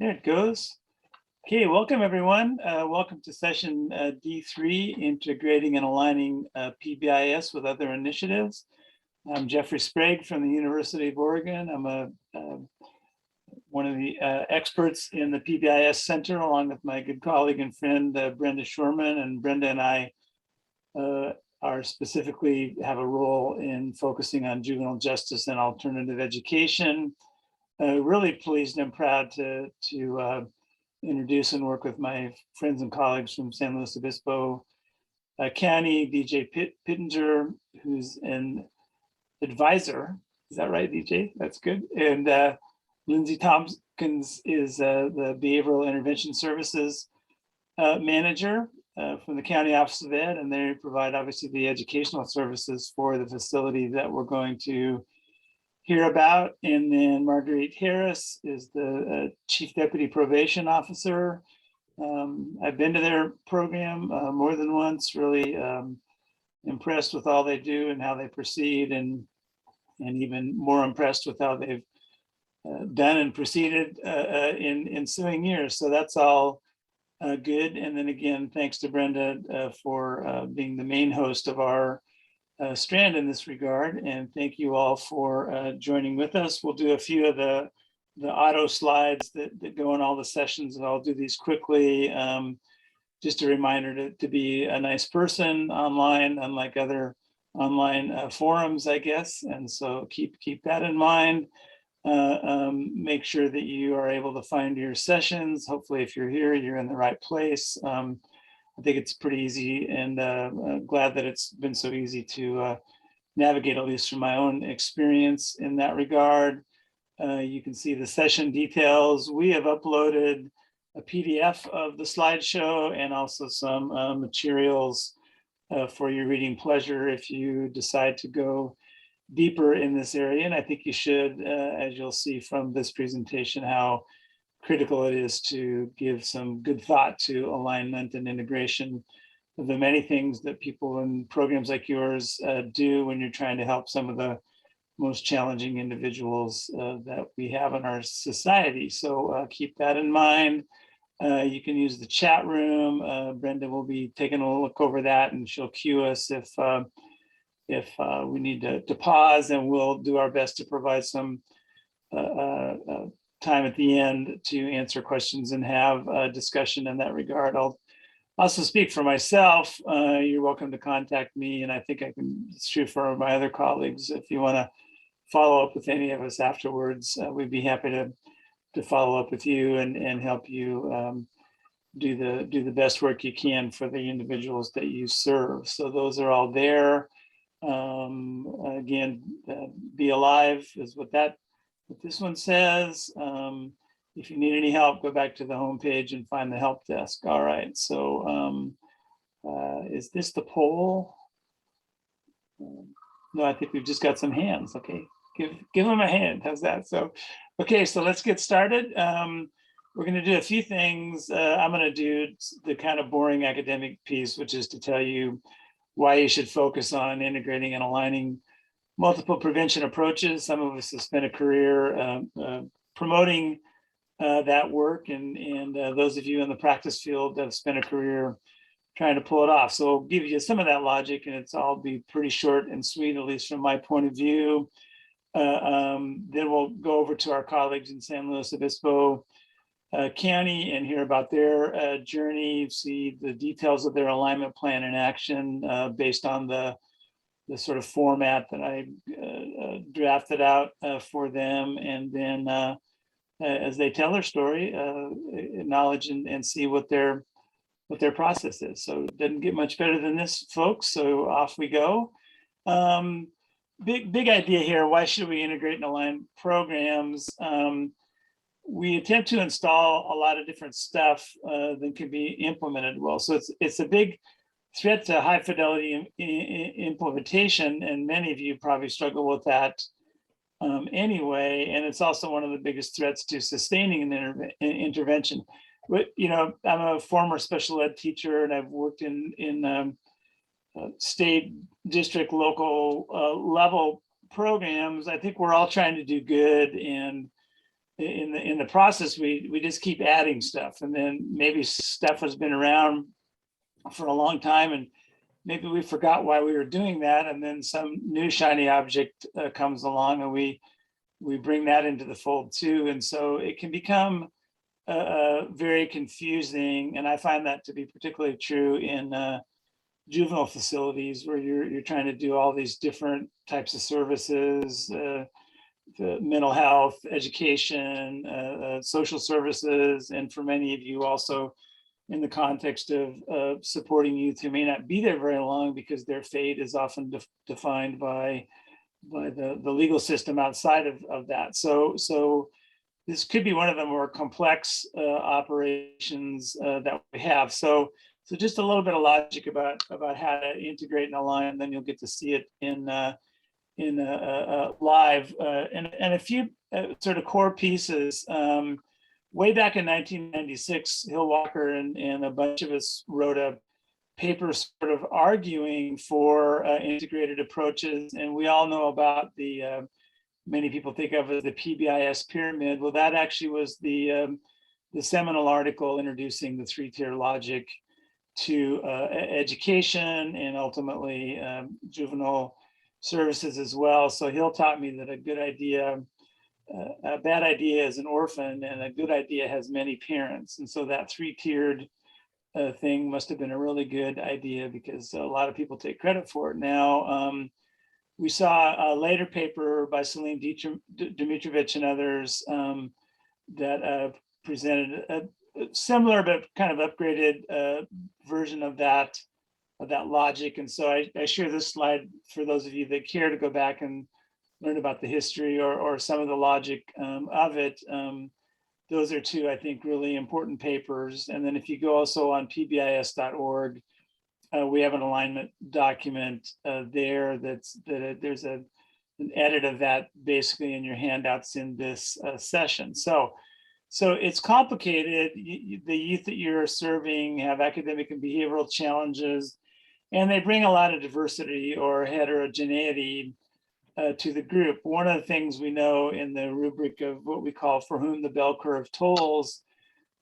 There it goes. Okay, welcome everyone. Welcome to session D3, Integrating and Aligning PBIS with Other Initiatives. I'm Jeffrey Sprague from the University of Oregon. I'm one of the experts in the PBIS Center, along with my good colleague and friend, Brenda Shurman. And Brenda and I are specifically have a role in focusing on juvenile justice and alternative education. Really pleased and proud to introduce and work with my friends and colleagues from San Luis Obispo County, DJ Pittenger, who's an advisor. Is that right, DJ? That's good. And Lindsay Tompkins is the Behavioral Intervention Services manager from the County Office of Ed, and they provide obviously the educational services for the facility that we're going to hear about. And then Marguerite Harris is the Chief Deputy Probation Officer. I've been to their program more than once, really impressed with all they do and how they proceed, and even more impressed with how they've done and proceeded in ensuing years. So that's all good. And then again, thanks to Brenda for being the main host of our strand in this regard, and thank you all for joining with us. We'll do a few of the auto slides that go in all the sessions, and I'll do these quickly. Just a reminder to be a nice person online, unlike other online forums, I guess, and so keep that in mind. Make sure that you are able to find your sessions. Hopefully, if you're here, you're in the right place. I think it's pretty easy, and glad that it's been so easy to navigate, at least from my own experience in that regard. You can see the session details. We have uploaded a PDF of the slideshow and also some materials for your reading pleasure if you decide to go deeper in this area. And I think you should, as you'll see from this presentation, how critical it is to give some good thought to alignment and integration of the many things that people in programs like yours do when you're trying to help some of the most challenging individuals that we have in our society. So keep that in mind. You can use the chat room. Brenda will be taking a look over that, and she'll cue us if we need to pause, and we'll do our best to provide some time at the end to answer questions and have a discussion in that regard. I'll also speak for myself. You're welcome to contact me, and I think it's true for my other colleagues. If you want to follow up with any of us afterwards, we'd be happy to follow up with you and help you do the best work you can for the individuals that you serve. So those are all there. Again, be alive is what this one says. If you need any help, go back to the homepage and find the help desk. All right, so is this the poll? No, I think we've just got some hands. Okay, give them a hand. How's that? So, okay, so let's get started. We're going to do a few things. I'm going to do the kind of boring academic piece, which is to tell you why you should focus on integrating and aligning multiple prevention approaches. Some of us have spent a career promoting that work, and those of you in the practice field have spent a career trying to pull it off. So I'll give you some of that logic, and it's all be pretty short and sweet, at least from my point of view. Then we'll go over to our colleagues in San Luis Obispo County and hear about their journey, see the details of their alignment plan in action based on the sort of format that I drafted out for them. And then as they tell their story, acknowledge and see what their process is. So it doesn't get much better than this, folks. So off we go. Big idea here. Why should we integrate and align programs? We attempt to install a lot of different stuff that can be implemented well. So it's a big threat to high fidelity implementation, and many of you probably struggle with that anyway. And it's also one of the biggest threats to sustaining an intervention. But I'm a former special ed teacher, and I've worked in state, district, local level programs. I think we're all trying to do good, and in the process, we just keep adding stuff, and then maybe stuff has been around for a long time, and maybe we forgot why we were doing that, and then some new shiny object comes along, and we bring that into the fold too, and so it can become very confusing. And I find that to be particularly true in juvenile facilities, where you're trying to do all these different types of services, the mental health, education, social services, and for many of you also in the context of supporting youth who may not be there very long because their fate is often defined by the legal system outside of that. So this could be one of the more complex operations that we have. So just a little bit of logic about how to integrate and align, and then you'll get to see it in live, and a few sort of core pieces. Way back in 1996, Hill Walker and a bunch of us wrote a paper sort of arguing for integrated approaches, and we all know about the many people think of as the PBIS pyramid. Well, that actually was the seminal article introducing the three-tier logic to education and ultimately juvenile services as well. So Hill taught me that a good idea, a bad idea is an orphan, and a good idea has many parents. And so that three-tiered thing must have been a really good idea, because a lot of people take credit for it now. We saw a later paper by Salim Dimitrovic and others that presented a similar but kind of upgraded version of that logic. And so I share this slide for those of you that care to go back and learn about the history or some of the logic of it. Those are two, I think, really important papers. And then if you go also on pbis.org, we have an alignment document there there's an edit of that basically in your handouts in this session. So it's complicated. The youth that you're serving have academic and behavioral challenges, and they bring a lot of diversity or heterogeneity to the group. One of the things we know in the rubric of what we call for whom the bell curve tolls,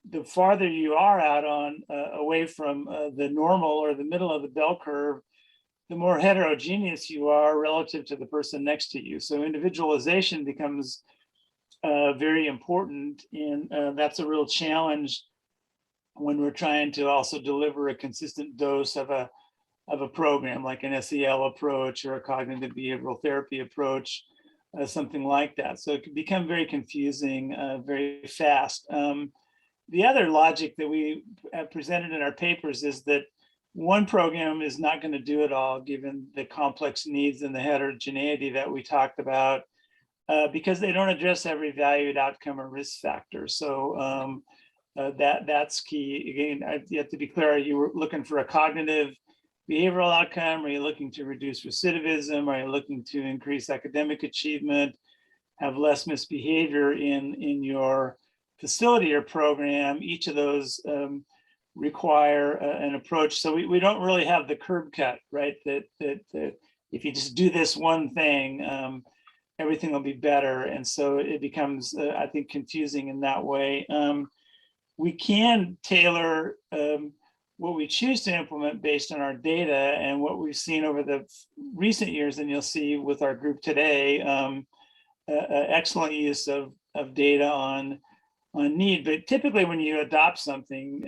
the farther you are out on away from the normal or the middle of the bell curve, the more heterogeneous you are relative to the person next to you. So individualization becomes very important, and that's a real challenge when we're trying to also deliver a consistent dose of a program like an SEL approach or a cognitive behavioral therapy approach, something like that. So it can become very confusing very fast. The other logic that we have presented in our papers is that one program is not going to do it all, given the complex needs and the heterogeneity that we talked about, because they don't address every valued outcome or risk factor. So that's key. Again, you have to be clear, are you looking for a cognitive behavioral outcome? Are you looking to reduce recidivism? Are you looking to increase academic achievement, have less misbehavior in your facility or program? Each of those require an approach. So we don't really have the curb cut, right? That if you just do this one thing, everything will be better. And so it becomes, I think, confusing in that way. We can tailor what we choose to implement based on our data, and what we've seen over the recent years, and you'll see with our group today, excellent use of data on need. But typically when you adopt something,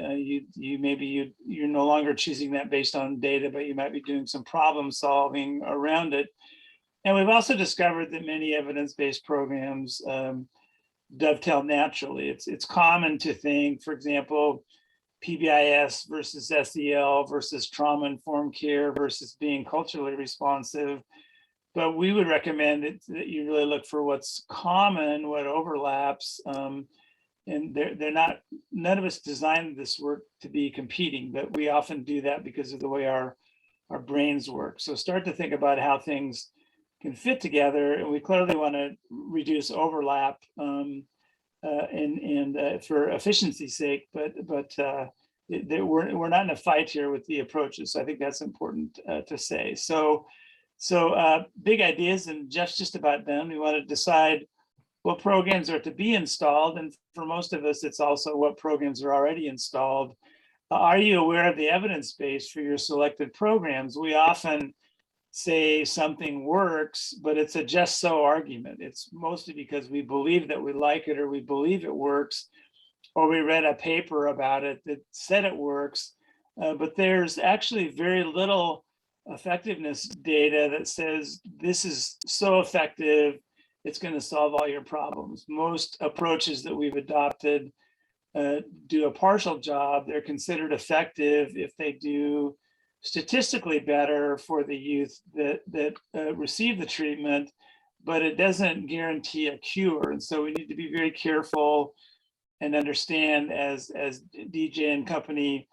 you're no longer choosing that based on data, but you might be doing some problem solving around it. And we've also discovered that many evidence-based programs dovetail naturally. It's common to think, for example, PBIS versus SEL versus trauma-informed care versus being culturally responsive. But we would recommend that you really look for what's common, what overlaps, and they're not, none of us designed this work to be competing, but we often do that because of the way our brains work. So start to think about how things can fit together, and we clearly want to reduce overlap and for efficiency's sake, but we're not in a fight here with the approaches. So I think that's important to say. So big ideas, and Jeff's just about done. We want to decide what programs are to be installed. And for most of us, it's also what programs are already installed. Are you aware of the evidence base for your selected programs? We often say something works, but it's a just so argument. It's mostly because we believe that we like it, or we believe it works, or we read a paper about it that said it works. But there's actually very little effectiveness data that says this is so effective, it's going to solve all your problems. Most approaches that we've adopted do a partial job. They're considered effective if they do statistically better for the youth that receive the treatment, but it doesn't guarantee a cure. And so we need to be very careful and understand, as DJ and company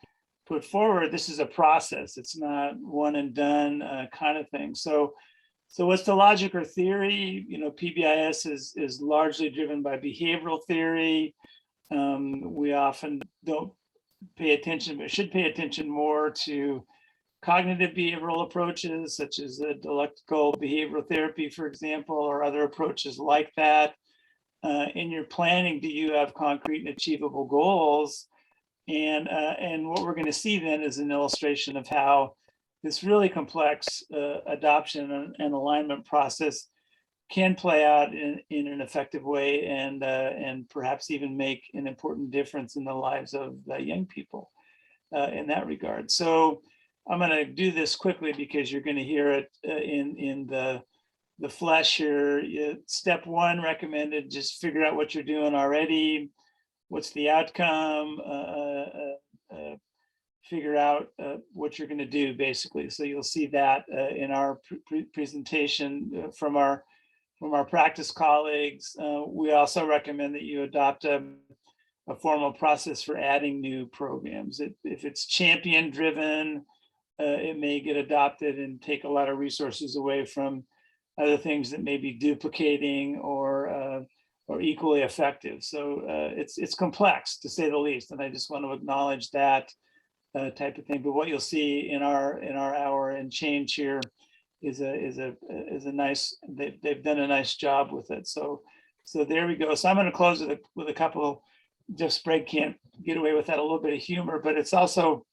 put forward, this is a process. It's not one and done kind of thing. So what's the logic or theory? You know, PBIS is largely driven by behavioral theory. We often don't pay attention, but should pay attention more to cognitive behavioral approaches, such as dialectical behavioral therapy, for example, or other approaches like that. In your planning, do you have concrete and achievable goals? And what we're going to see then is an illustration of how this really complex adoption and alignment process can play out in an effective way, and perhaps even make an important difference in the lives of young people in that regard. So I'm going to do this quickly because you're going to hear it in the flesh here. Step one recommended, just figure out what you're doing already. What's the outcome? Figure out what you're going to do, basically. So you'll see that in our presentation from our practice colleagues. We also recommend that you adopt a formal process for adding new programs. If it's champion driven, it may get adopted and take a lot of resources away from other things that may be duplicating or equally effective. So it's complex, to say the least, and I just want to acknowledge that type of thing. But what you'll see in our hour and change here is a nice. They've done a nice job with it. So there we go. So I'm going to close with a couple. Jeff Sprague can't get away with that, a little bit of humor, but it's also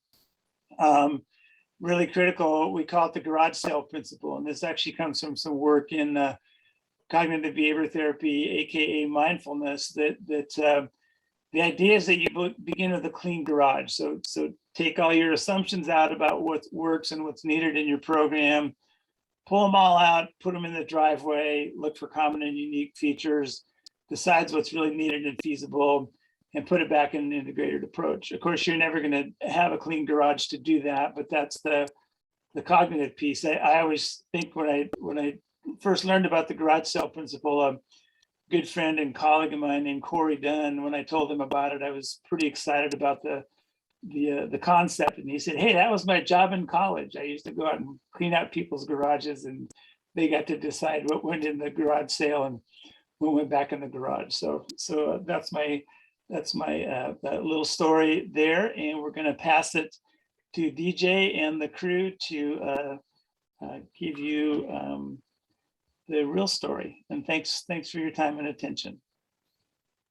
really critical. We call it the garage sale principle, and this actually comes from some work in cognitive behavior therapy, aka mindfulness. That the idea is that you begin with a clean garage. So take all your assumptions out about what works and what's needed in your program, pull them all out, put them in the driveway, look for common and unique features, decides what's really needed and feasible, and put it back in an integrated approach. Of course, you're never going to have a clean garage to do that, but that's the cognitive piece. I always think when I first learned about the garage sale principle, a good friend and colleague of mine named Corey Dunn, when I told him about it, I was pretty excited about the concept. And he said, "Hey, that was my job in college. I used to go out and clean out people's garages, and they got to decide what went in the garage sale and what went back in the garage." So that's my little story there, and we're going to pass it to DJ and the crew to give you the real story. And thanks for your time and attention.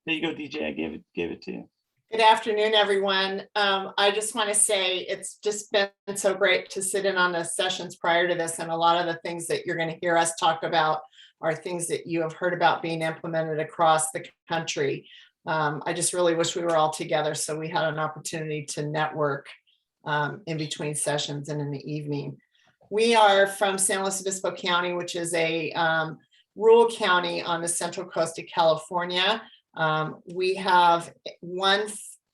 There you go, DJ. I gave it to you. Good afternoon, everyone. I just want to say it's just been so great to sit in on the sessions prior to this, and a lot of the things that you're going to hear us talk about are things that you have heard about being implemented across the country. I just really wish we were all together so we had an opportunity to network in between sessions and in the evening. We are from San Luis Obispo County, which is a rural county on the central coast of California. We have one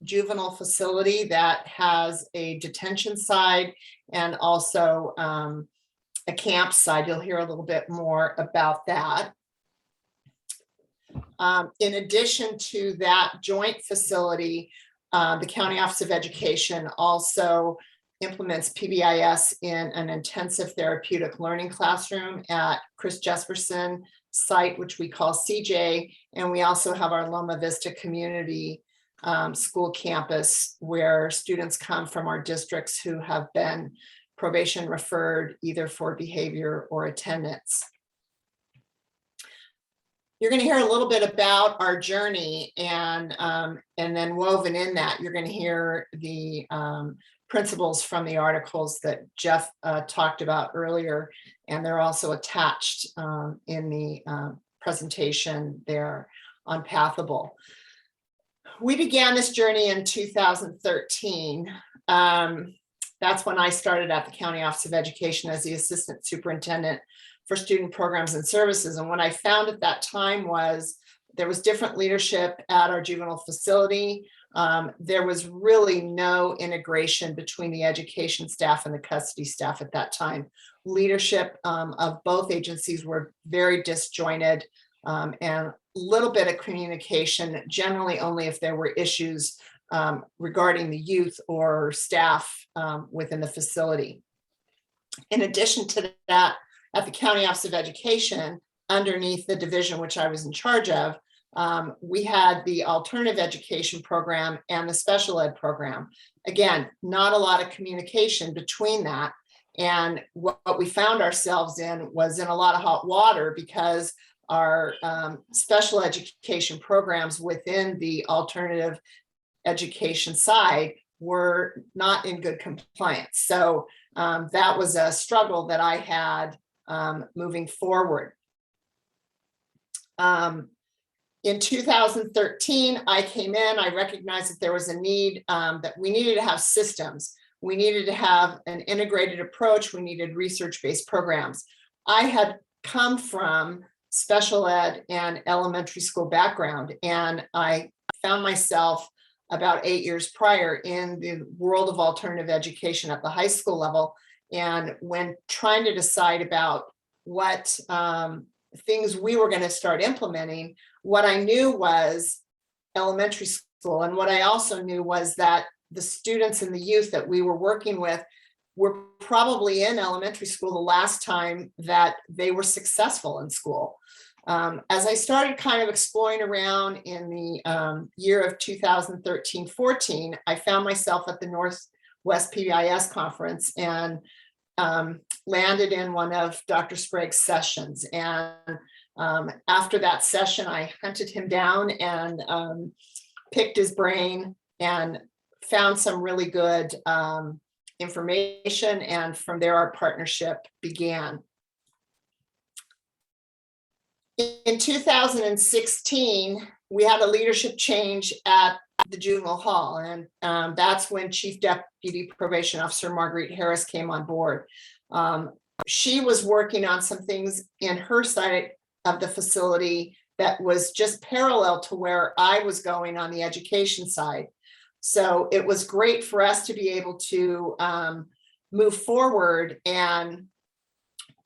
juvenile facility that has a detention side and also a camp side. You'll hear a little bit more about that. In addition to that joint facility, the County Office of Education also implements PBIS in an intensive therapeutic learning classroom at Chris Jesperson site, which we call CJ. And we also have our Loma Vista community school campus where students come from our districts who have been probation referred either for behavior or attendance. You're going to hear a little bit about our journey, and then woven in that, you're going to hear the principles from the articles that Jeff talked about earlier, and they're also attached in the presentation there on Pathable. We began this journey in 2013. That's when I started at the County Office of Education as the Assistant Superintendent for Student Programs and Services. And what I found at that time was there was different leadership at our juvenile facility. There was really no integration between the education staff and the custody staff at that time. Leadership of both agencies were very disjointed, and little bit of communication, generally only if there were issues regarding the youth or staff within the facility. In addition to that, at the County Office of Education, underneath the division which I was in charge of, we had the alternative education program and the special ed program. Again, not a lot of communication between that. And what we found ourselves in was in a lot of hot water, because our special education programs within the alternative education side were not in good compliance. So that was a struggle that I had moving forward. In 2013, I came in, I recognized that there was a need, that we needed to have systems. We needed to have an integrated approach. We needed research-based programs. I had come from special ed and elementary school background, and I found myself about 8 years prior in the world of alternative education at the high school level. And when trying to decide about what things we were going to start implementing, what I knew was elementary school. And what I also knew was that the students and the youth that we were working with were probably in elementary school the last time that they were successful in school. As I started kind of exploring around in the year of 2013-14, I found myself at the Northwest PBIS conference and landed in one of Dr. Sprague's sessions. And after that session, I hunted him down and picked his brain and found some really good information. And from there, our partnership began. In 2016, we had a leadership change at the Juvenile Hall, and that's when Chief Deputy Probation Officer Marguerite Harris came on board. She was working on some things in her side of the facility that was just parallel to where I was going on the education side. So it was great for us to be able to move forward and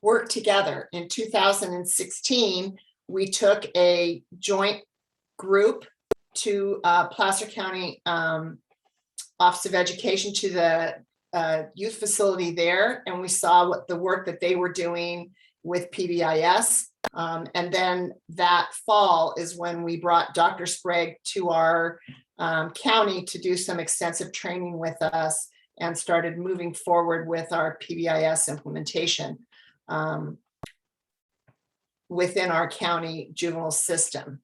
work together. In 2016, we took a joint group to Placer County Office of Education, to the youth facility there, and we saw what the work that they were doing with PBIS. And then that fall is when we brought Dr. Sprague to our county to do some extensive training with us and started moving forward with our PBIS implementation within our county juvenile system.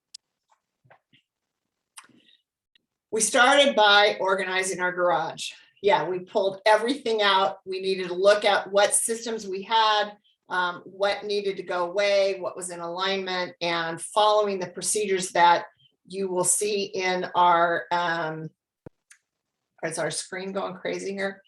We started by organizing our garage. Yeah, we pulled everything out. We needed to look at what systems we had, what needed to go away, what was in alignment, and following the procedures that you will see in our, is our screen going crazy here?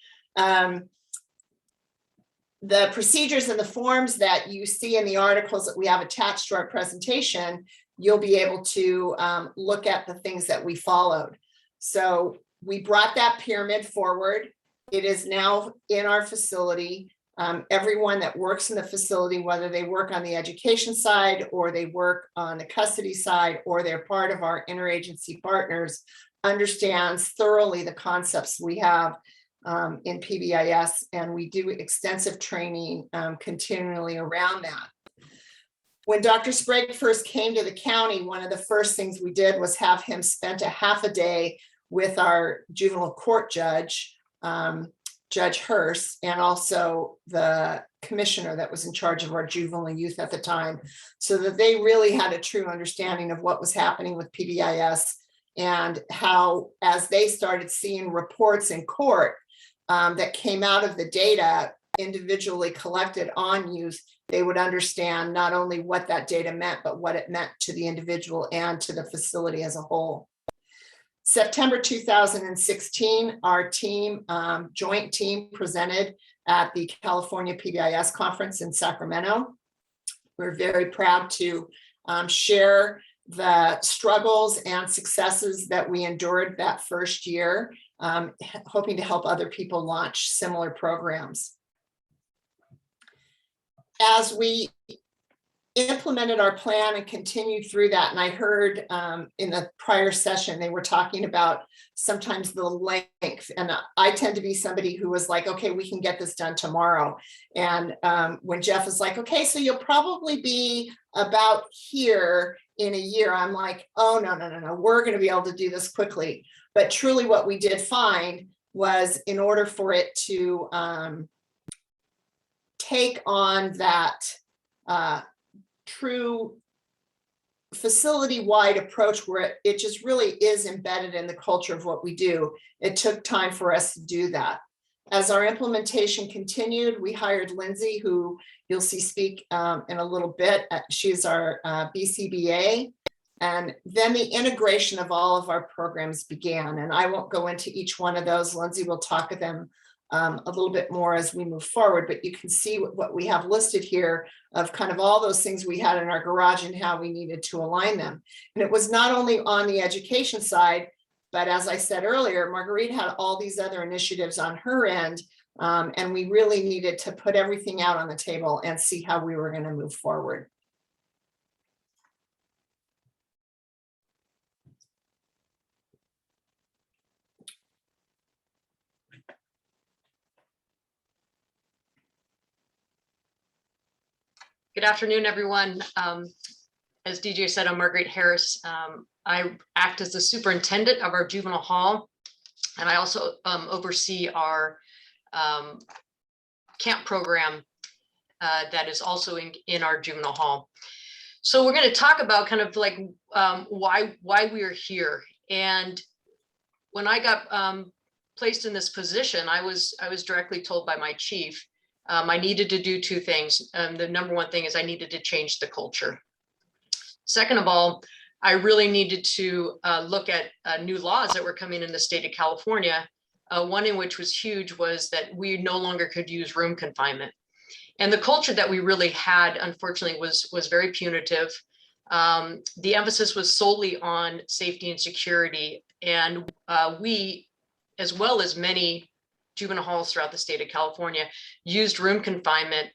The procedures and the forms that you see in the articles that we have attached to our presentation, you'll be able to look at the things that we followed. So we brought that pyramid forward. It is now in our facility. Everyone that works in the facility, whether they work on the education side or they work on the custody side or they're part of our interagency partners, understands thoroughly the concepts we have in PBIS, and we do extensive training continually around that. When Dr. Sprague first came to the county, one of the first things we did was have him spend a half a day with our juvenile court judge Judge Hurst, and also the commissioner that was in charge of our juvenile youth at the time, so that they really had a true understanding of what was happening with PBIS, and how, as they started seeing reports in court that came out of the data individually collected on youth, they would understand not only what that data meant, but what it meant to the individual and to the facility as a whole. September 2016, our team, joint team, presented at the California PBIS conference in Sacramento. We're very proud to share the struggles and successes that we endured that first year, hoping to help other people launch similar programs. As we implemented our plan and continued through that, and I heard in the prior session, they were talking about sometimes the length, and I tend to be somebody who was like, okay, we can get this done tomorrow. And when Jeff is like, okay, so you'll probably be about here in a year, I'm like, oh, no, we're going to be able to do this quickly. But truly what we did find was, in order for it to take on that true facility-wide approach where it just really is embedded in the culture of what we do, it took time for us to do that. As our implementation continued, we hired Lindsay, who you'll see speak in a little bit. She's our BCBA. And then the integration of all of our programs began. And I won't go into each one of those. Lindsay will talk of them a little bit more as we move forward, but you can see what we have listed here of kind of all those things we had in our garage and how we needed to align them. And it was not only on the education side, but as I said earlier, Marguerite had all these other initiatives on her end, and we really needed to put everything out on the table and see how we were going to move forward. Good afternoon, everyone. As DJ said, I'm Marguerite Harris. I act as the superintendent of our juvenile hall, and I also oversee our camp program that is also in our juvenile hall. So we're going to talk about kind of like why we are here. And when I got placed in this position, I was directly told by my chief I needed to do two things. The number one thing is I needed to change the culture. Second of all, I really needed to look at new laws that were coming in the state of California. One in which was huge was that we no longer could use room confinement. And the culture that we really had, unfortunately, was very punitive. The emphasis was solely on safety and security. And we, as well as many juvenile halls throughout the state of California, used room confinement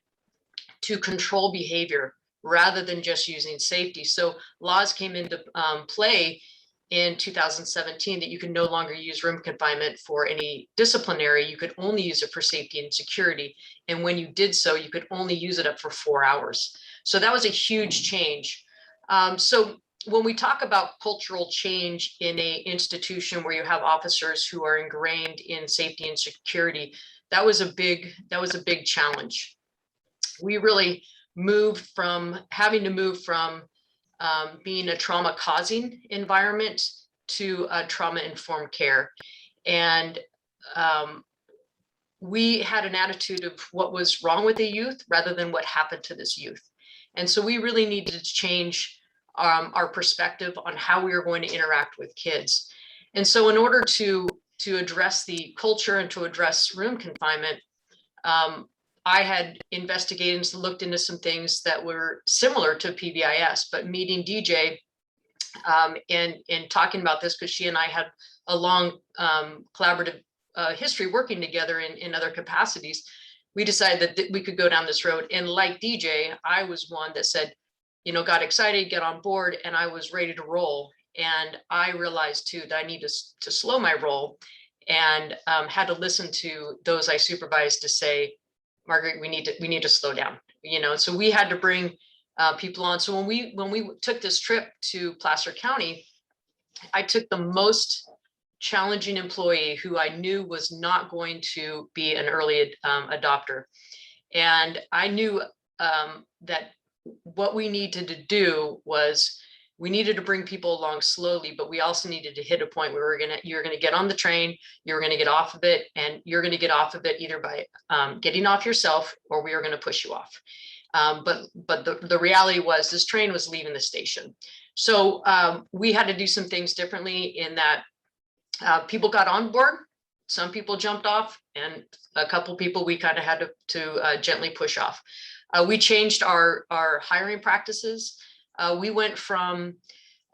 to control behavior rather than just using safety. So laws came into play in 2017 that you can no longer use room confinement for any disciplinary. You could only use it for safety and security. And when you did so, you could only use it up for 4 hours. So that was a huge change. So when we talk about cultural change in an institution where you have officers who are ingrained in safety and security, that was a big challenge. We really moved from having to move from being a trauma causing environment to a trauma informed care. And we had an attitude of what was wrong with the youth rather than what happened to this youth. And so we really needed to change our perspective on how we were going to interact with kids. And so in order to address the culture and to address room confinement, I had investigated and looked into some things that were similar to PBIS, but meeting DJ and talking about this, because she and I had a long collaborative history working together in other capacities, we decided that we could go down this road. And like DJ, I was one that said, you know, got excited, get on board, and I was ready to roll. And I realized too that I need to slow my roll, and had to listen to those I supervised to say, Margaret, we need to slow down. You know, so we had to bring people on. So when we took this trip to Placer County, I took the most challenging employee who I knew was not going to be an early adopter. And I knew that what we needed to do was we needed to bring people along slowly, but we also needed to hit a point where you're gonna get on the train, you're gonna get off of it, and you're gonna get off of it either by getting off yourself, or we are gonna push you off. But the reality was this train was leaving the station. So we had to do some things differently in that people got on board, some people jumped off, and a couple people we kind of had to gently push off. We changed our hiring practices. We went from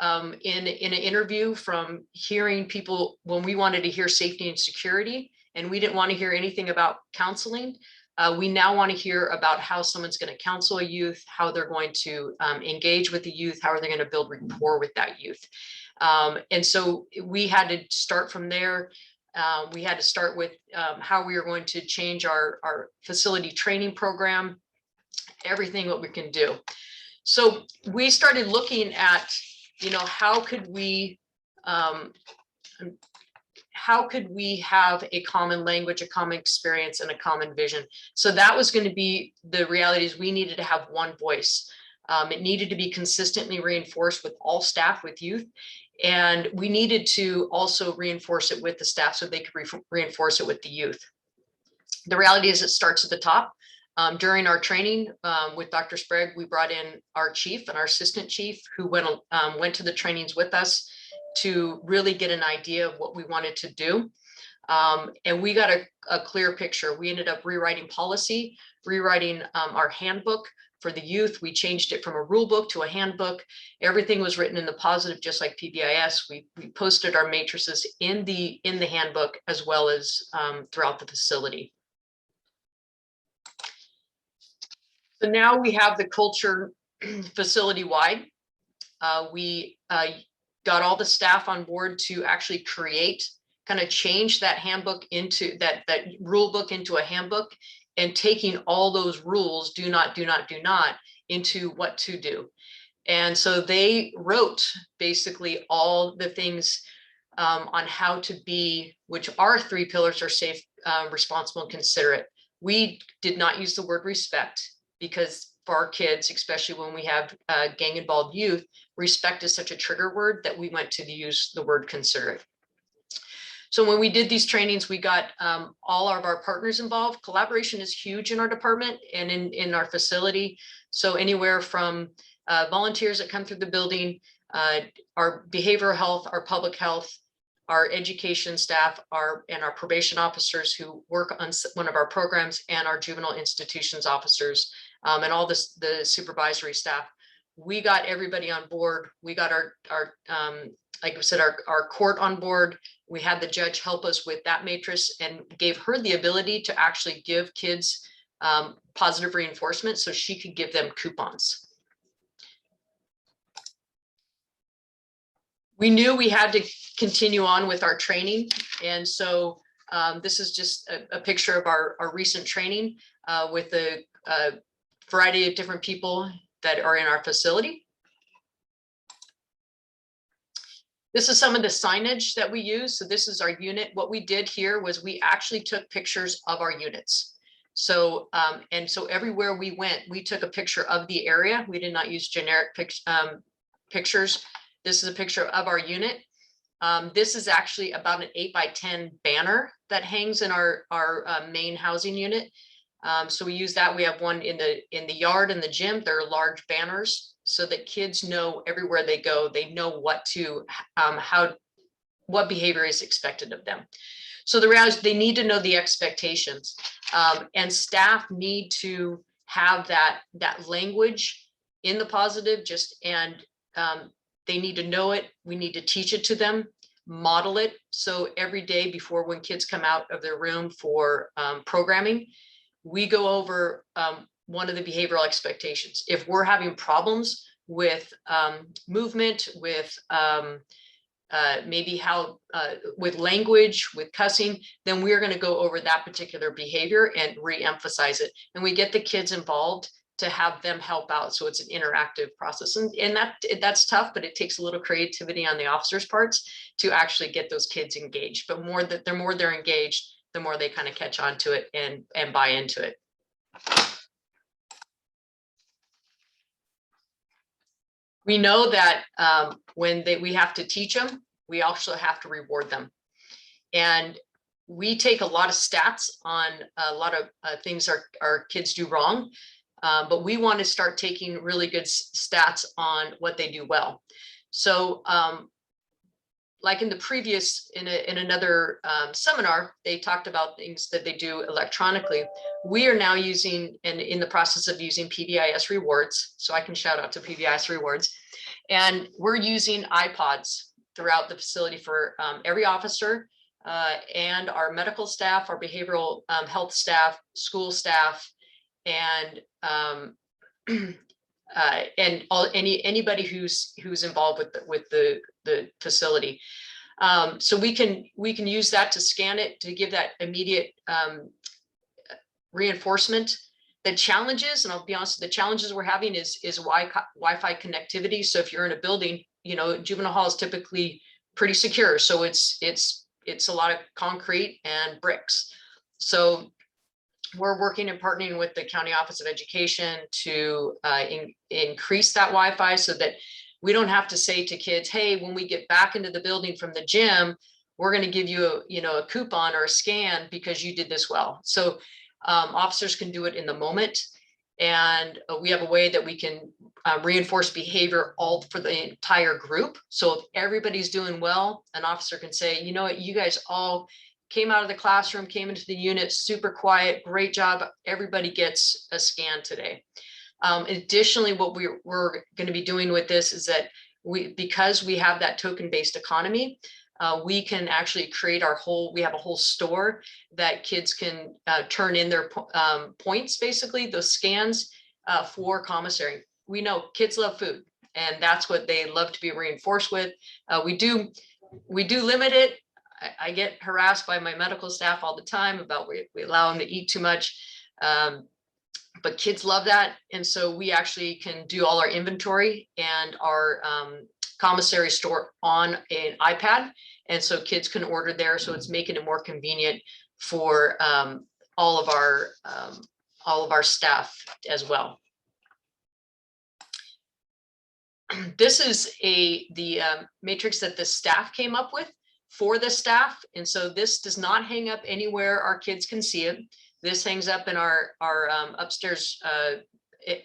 in an interview from hearing people when we wanted to hear safety and security, and we didn't want to hear anything about counseling. We now want to hear about how someone's going to counsel a youth, how they're going to engage with the youth, how are they going to build rapport with that youth. And so we had to start from there. We had to start with how we are going to change our facility training program, everything what we can do. So we started looking at, how could we have a common language, a common experience, and a common vision. So that was going to be the reality is we needed to have one voice. It needed to be consistently reinforced with all staff, with youth. And we needed to also reinforce it with the staff so they could reinforce it with the youth. The reality is it starts at the top. During our training with Dr. Sprague, we brought in our chief and our assistant chief who went to the trainings with us to really get an idea of what we wanted to do. And we got a clear picture. We ended up rewriting policy, rewriting our handbook for the youth. We changed it from a rule book to a handbook. Everything was written in the positive, just like PBIS. We posted our matrices in the handbook as well as throughout the facility. So now we have the culture facility-wide. We got all the staff on board to actually kind of change that handbook into that rule book into a handbook, and taking all those rules, do not, into what to do. And so they wrote basically all the things on how to be, which our 3 pillars are safe, responsible, and considerate. We did not use the word respect, because for our kids, especially when we have gang involved youth, respect is such a trigger word that we went to use the word considerate. So when we did these trainings, we got all of our partners involved. Collaboration is huge in our department and in our facility. So anywhere from volunteers that come through the building, our behavioral health, our public health, our education staff, and our probation officers who work on one of our programs, and our juvenile institutions officers, and all the supervisory staff. We got everybody on board. We got our like I said, our court on board. We had the judge help us with that matrix and gave her the ability to actually give kids positive reinforcement so she could give them coupons. We knew we had to continue on with our training. And so this is just a picture of our recent training with a variety of different people that are in our facility. This is some of the signage that we use. So this is our unit. What we did here was we actually took pictures of our units. So, and so everywhere we went, we took a picture of the area. We did not use generic pictures. This is a picture of our unit. This is actually about an 8x10 banner that hangs in our main housing unit. So we use that. We have one in the yard and the gym. There are large banners so that kids know everywhere they go, they know what behavior is expected of them. So the reality is they need to know the expectations, and staff need to have that language in the positive, they need to know it. We need to teach it to them, model it. So every day before, when kids come out of their room for programming, we go over one of the behavioral expectations. If we're having problems with movement, with maybe with language, with cussing, then we're going to go over that particular behavior and re-emphasize it. And we get the kids involved to have them help out. So it's an interactive process, and that's tough, but it takes a little creativity on the officers' parts to actually get those kids engaged. But the more they're engaged, the more they kind of catch on to it and buy into it. We know that when we have to teach them, we also have to reward them. And we take a lot of stats on a lot of things our kids do wrong, but we want to start taking really good stats on what they do well. So like in the previous, in another seminar, they talked about things that they do electronically. We are now using, and in the process of using PBIS rewards. So I can shout out to PBIS rewards. And we're using iPods throughout the facility for every officer and our medical staff, our behavioral health staff, school staff, and anybody who's involved with the facility. So we can use that to scan it, to give that immediate reinforcement. The challenges, and I'll be honest, the challenges we're having is Wi-Fi connectivity. So if you're in a building, you know, Juvenile Hall is typically pretty secure. So it's a lot of concrete and bricks. So we're working and partnering with the County Office of Education to increase that Wi-Fi so that we don't have to say to kids, hey, when we get back into the building from the gym, we're going to give you a coupon or a scan because you did this well. So officers can do it in the moment. And we have a way that we can reinforce behavior all for the entire group. So if everybody's doing well, an officer can say, you know what, you guys all came out of the classroom, came into the unit, super quiet, great job. Everybody gets a scan today. Additionally, what we're going to be doing with this is that because we have that token-based economy, we can actually create we have a whole store that kids can turn in their points, basically those scans for commissary. We know kids love food, and that's what they love to be reinforced with. We do limit it. I get harassed by my medical staff all the time about we allow them to eat too much, but kids love that. And so we actually can do all our inventory and our commissary store on an iPad. And so kids can order there. So it's making it more convenient for all of our staff as well. This is the matrix that the staff came up with for the staff. And so this does not hang up anywhere our kids can see it. This hangs up in our upstairs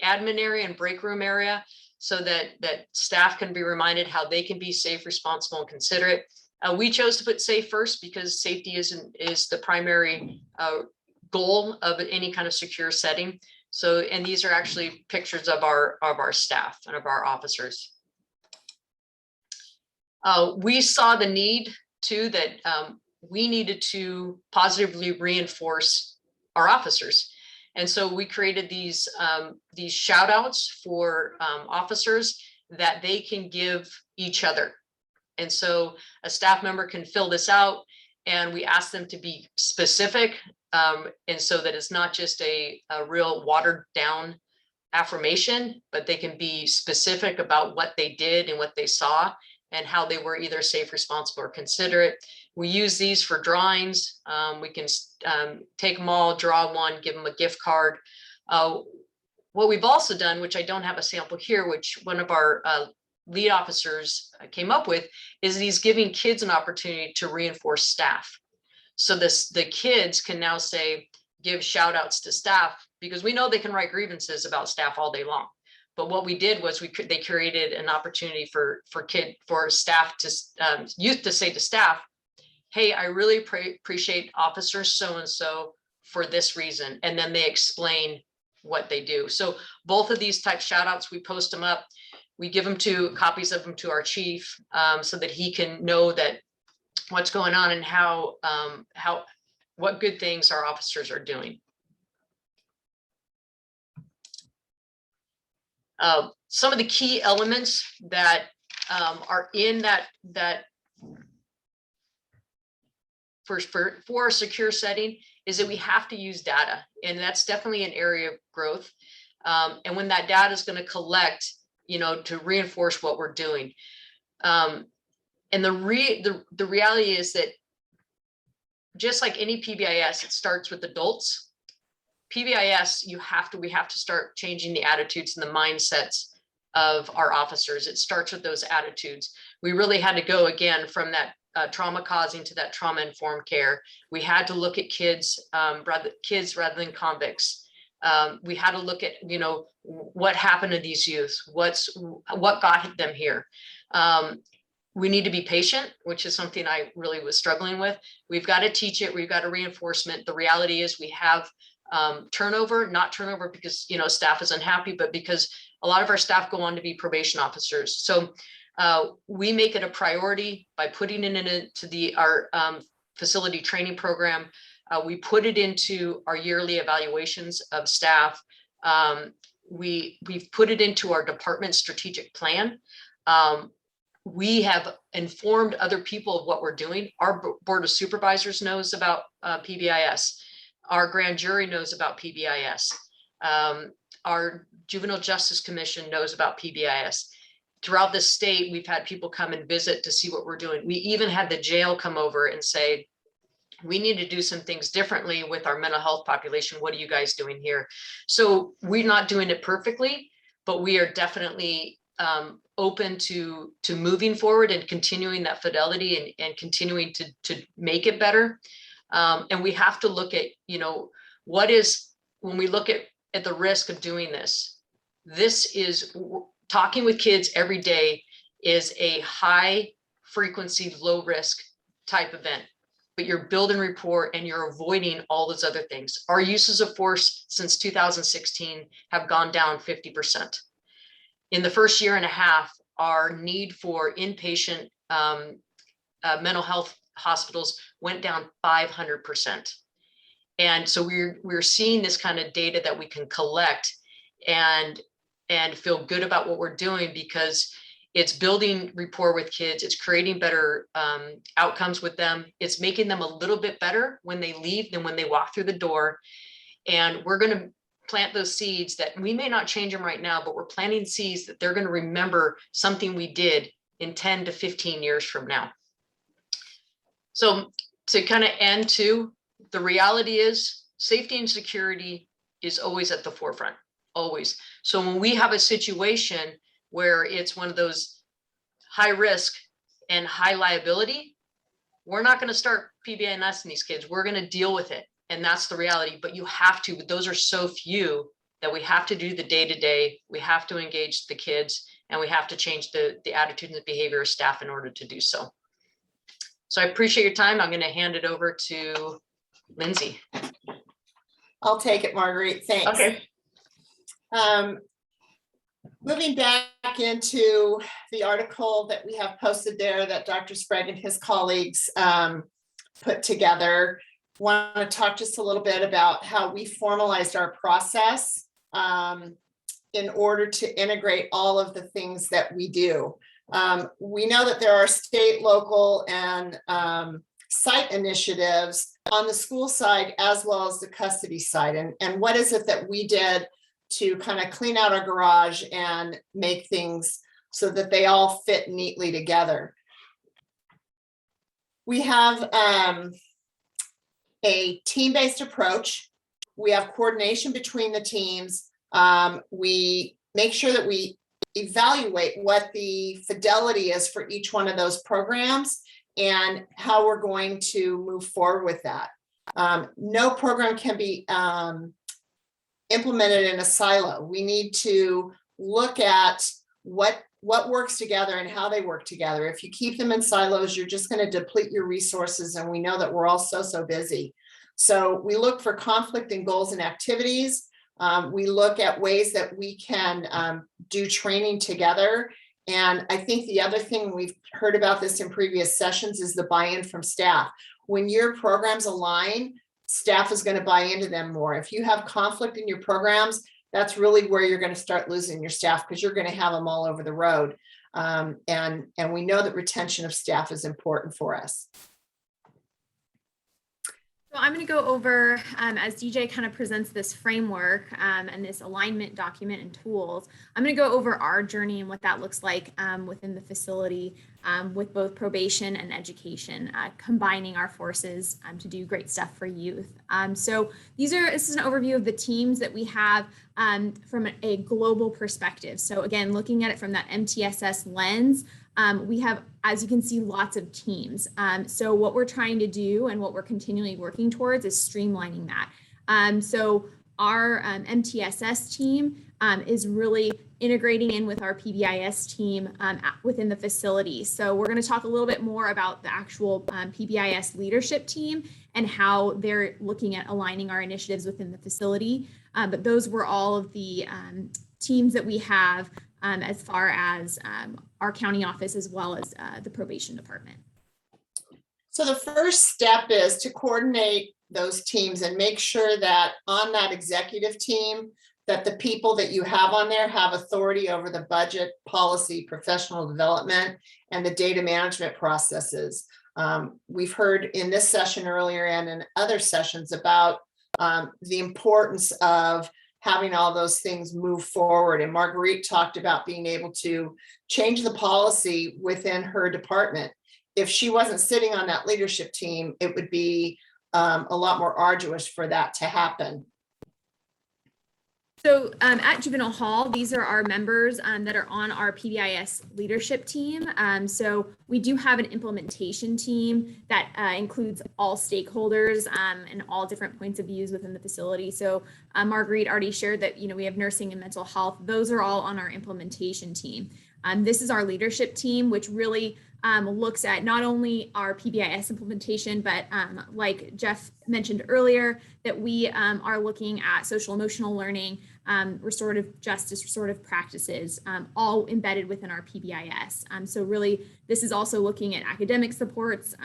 admin area and break room area so that staff can be reminded how they can be safe, responsible, and considerate. We chose to put safe first because safety is the primary goal of any kind of secure setting. So, and these are actually pictures of our staff and of our officers. We saw the need too that we needed to positively reinforce our officers. And so we created these shout outs for officers that they can give each other. And so a staff member can fill this out, and we ask them to be specific. And so that it's not just a real watered down affirmation, but they can be specific about what they did and what they saw and how they were either safe, responsible, or considerate. We use these for drawings. We can take them all, draw one, give them a gift card. What we've also done, which I don't have a sample here, which one of our lead officers came up with, is these giving kids an opportunity to reinforce staff. So the kids can now give shout outs to staff, because we know they can write grievances about staff all day long. But what we did was they created an opportunity for staff to youth to say to staff, hey, I really appreciate Officer so-and-so for this reason. And then they explain what they do. So both of these type shout outs, we post them up. We give them copies of them to our chief so that he can know that what's going on and what good things our officers are doing. Some of the key elements that are in that for a secure setting is that we have to use data, and that's definitely an area of growth. And when that data is going to collect, to reinforce what we're doing. And the reality is that just like any PBIS, it starts with adults. PBIS, we have to start changing the attitudes and the mindsets of our officers. It starts with those attitudes. We really had to go again from that trauma causing to that trauma informed care. We had to look at kids rather than convicts. We had to look at, what happened to these youth, what got them here. We need to be patient, which is something I really was struggling with. We've got to teach it. We've got a reinforcement. The reality is we have turnover, not turnover because, staff is unhappy, but because a lot of our staff go on to be probation officers. So we make it a priority by putting it into our facility training program. We put it into our yearly evaluations of staff. We've put it into our department strategic plan. We have informed other people of what we're doing. Our board of supervisors knows about PBIS. Our grand jury knows about PBIS. Our Juvenile Justice Commission knows about PBIS. Throughout the state, we've had people come and visit to see what we're doing. We even had the jail come over and say, we need to do some things differently with our mental health population. What are you guys doing here? So we're not doing it perfectly, but we are definitely open to moving forward and continuing that fidelity and continuing to make it better. And we have to look at, when we look at the risk of doing this is talking with kids every day is a high frequency, low risk type event, but you're building rapport and you're avoiding all those other things. Our uses of force since 2016 have gone down 50%. In the first year and a half, our need for inpatient mental health hospitals went down 500%. And so we're seeing this kind of data that we can collect and feel good about what we're doing because it's building rapport with kids. It's creating better outcomes with them. It's making them a little bit better when they leave than when they walk through the door. And we're going to plant those seeds that we may not change them right now, but we're planting seeds that they're going to remember something we did in 10 to 15 years from now. So to kind of end too, the reality is safety and security is always at the forefront, always. So when we have a situation where it's one of those high risk and high liability, we're not going to start PBIS in these kids. We're going to deal with it. And that's the reality, but you have to, but those are so few that we have to do the day-to-day. We have to engage the kids and we have to change the attitude and the behavior of staff in order to do so. So I appreciate your time. I'm going to hand it over to Lindsay. I'll take it, Marguerite. Thanks. Okay. Moving back into the article that we have posted there that Dr. Sprague and his colleagues put together, want to talk just a little bit about how we formalized our process in order to integrate all of the things that we do. We know that there are state, local, and site initiatives on the school side as well as the custody side. And what is it that we did to kind of clean out our garage and make things so that they all fit neatly together? We have a team-based approach. We have coordination between the teams. We make sure that we evaluate what the fidelity is for each one of those programs and how we're going to move forward with that. No program can be implemented in a silo. We need to look at what works together and how they work together. If you keep them in silos, you're just going to deplete your resources. And we know that we're all so busy. So we look for conflict in goals and activities. We look at ways that we can do training together. And I think the other thing, we've heard about this in previous sessions, is the buy-in from staff. When your programs align, staff is going to buy into them more. If you have conflict in your programs, that's really where you're going to start losing your staff, because you're going to have them all over the road. And we know that retention of staff is important for us. So I'm going to go over, as DJ kind of presents this framework and this alignment document and tools, I'm going to go over our journey and what that looks like within the facility with both probation and education, combining our forces to do great stuff for youth. So this is an overview of the teams that we have from a global perspective. So again, looking at it from that MTSS lens, we have, as you can see, lots of teams. So what we're trying to do and what we're continually working towards is streamlining that. So our MTSS team is really integrating in with our PBIS team within the facility. So we're going to talk a little bit more about the actual PBIS leadership team and how they're looking at aligning our initiatives within the facility. But those were all of the teams that we have as far as our county office, as well as the probation department. So the first step is to coordinate those teams and make sure that on that executive team, that the people that you have on there have authority over the budget, policy, professional development, and the data management processes. We've heard in this session earlier and in other sessions about the importance of having all those things move forward. And Marguerite talked about being able to change the policy within her department. If she wasn't sitting on that leadership team, it would be a lot more arduous for that to happen. So at Juvenile Hall, these are our members that are on our PBIS leadership team. So we do have an implementation team that includes all stakeholders and all different points of views within the facility. So Marguerite already shared that, we have nursing and mental health. Those are all on our implementation team. This is our leadership team, which really looks at not only our PBIS implementation, but like Jeff mentioned earlier, that we are looking at social emotional learning, restorative justice, restorative practices, all embedded within our PBIS. So really, this is also looking at academic supports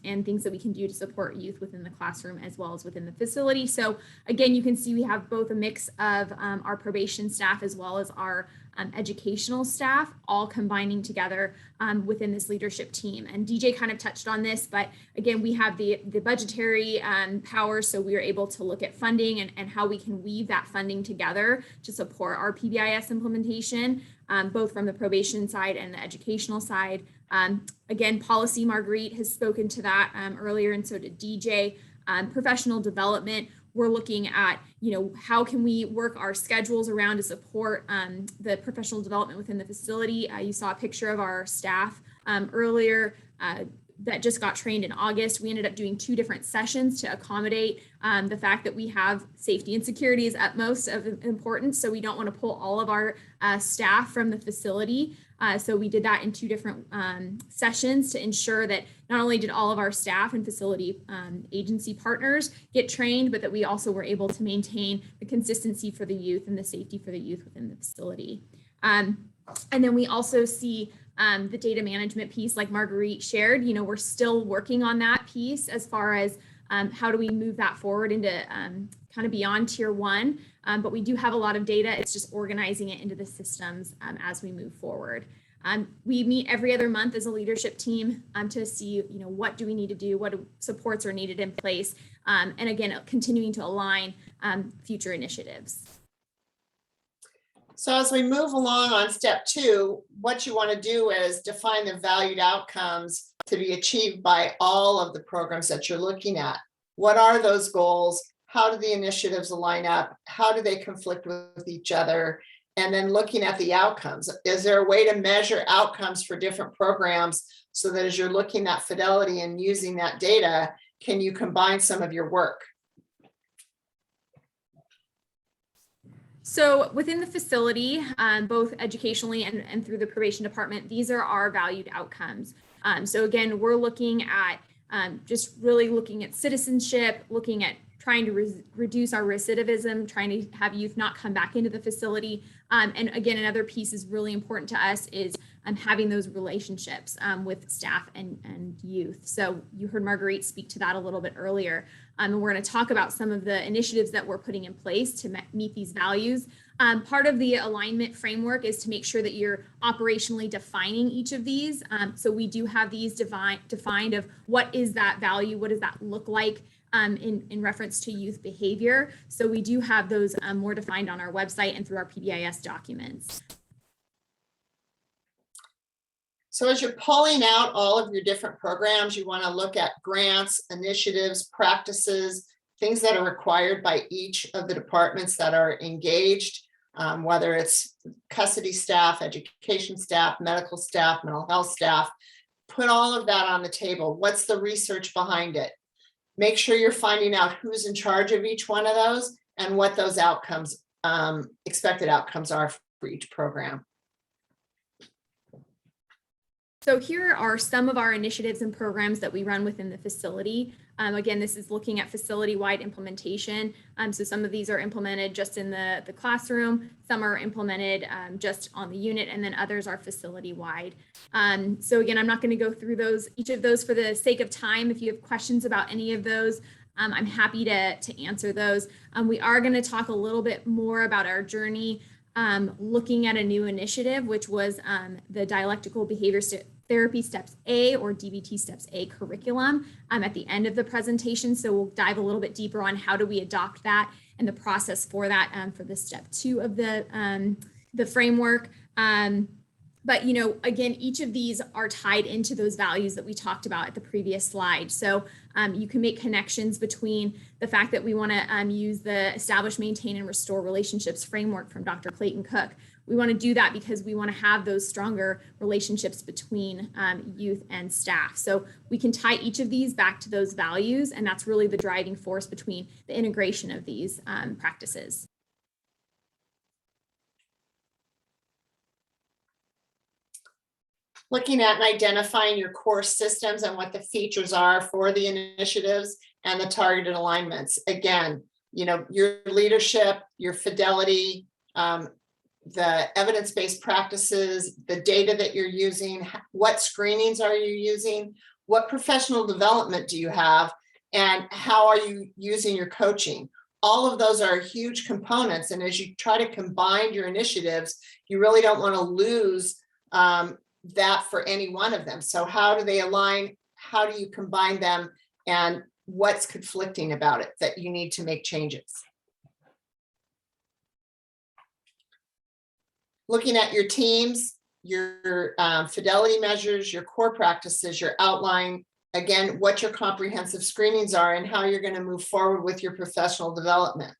and things that we can do to support youth within the classroom as well as within the facility. So again, you can see we have both a mix of our probation staff as well as our educational staff all combining together within this leadership team. And DJ kind of touched on this, but again, we have the budgetary power, so we are able to look at funding and how we can weave that funding together to support our PBIS implementation, both from the probation side and the educational side. Again, policy, Marguerite has spoken to that earlier, and so did DJ. Professional development, we're looking at, how can we work our schedules around to support the professional development within the facility. You saw a picture of our staff earlier that just got trained in August. We ended up doing 2 different sessions to accommodate the fact that we have safety and security is utmost of importance. So we don't want to pull all of our staff from the facility. So we did that in 2 different sessions to ensure that not only did all of our staff and facility agency partners get trained, but that we also were able to maintain the consistency for the youth and the safety for the youth within the facility. And then we also see the data management piece, like Marguerite shared. We're still working on that piece as far as how do we move that forward into kind of beyond tier 1, but we do have a lot of data. It's just organizing it into the systems as we move forward. We meet every other month as a leadership team to see, what do we need to do, what supports are needed in place, and again, continuing to align future initiatives. So as we move along on step 2, what you want to do is define the valued outcomes to be achieved by all of the programs that you're looking at. What are those goals? How do the initiatives line up? How do they conflict with each other? And then looking at the outcomes. Is there a way to measure outcomes for different programs so that as you're looking at Fidelity and using that data, can you combine some of your work? So within the facility, both educationally and through the probation department, these are our valued outcomes. So again, we're looking at just really looking at citizenship, looking at trying to reduce our recidivism, trying to have youth not come back into the facility. And again, another piece is really important to us is having those relationships with staff and youth. So you heard Marguerite speak to that a little bit earlier. And we're going to talk about some of the initiatives that we're putting in place to meet these values. Part of the alignment framework is to make sure that you're operationally defining each of these. So we do have these defined of what is that value, what does that look like in reference to youth behavior. So we do have those more defined on our website and through our PBIS documents. So as you're pulling out all of your different programs, you want to look at grants, initiatives, practices, things that are required by each of the departments that are engaged, whether it's custody staff, education staff, medical staff, mental health staff. Put all of that on the table. What's the research behind it? Make sure you're finding out who's in charge of each one of those and what those outcomes, expected outcomes are for each program. So here are some of our initiatives and programs that we run within the facility. Again, this is looking at facility-wide implementation. So some of these are implemented just in the classroom, some are implemented just on the unit, and then others are facility-wide. So again, I'm not going to go through each of those for the sake of time. If you have questions about any of those, I'm happy to answer those. We are going to talk a little bit more about our journey looking at a new initiative, which was the Dialectical Behavior Therapy Steps A, or DBT Steps A curriculum at the end of the presentation. So we'll dive a little bit deeper on how do we adopt that and the process for that for the step 2 of the framework. But, you know, again, each of these are tied into those values that we talked about at the previous slide. So you can make connections between the fact that we want to use the Establish, Maintain, and Restore Relationships framework from Dr. Clayton Cook. We want to do that because we want to have those stronger relationships between youth and staff. So we can tie each of these back to those values, and that's really the driving force between the integration of these practices. Looking at and identifying your core systems and what the features are for the initiatives and the targeted alignments. Again, you know, your leadership, your fidelity, the evidence-based practices, the data that you're using, what screenings are you using, what professional development do you have, and how are you using your coaching? All of those are huge components. And as you try to combine your initiatives, you really don't want to lose that for any one of them. So how do they align? How do you combine them? And what's conflicting about it that you need to make changes? Looking at your teams, your fidelity measures, your core practices, your outline, again, what your comprehensive screenings are and how you're going to move forward with your professional development.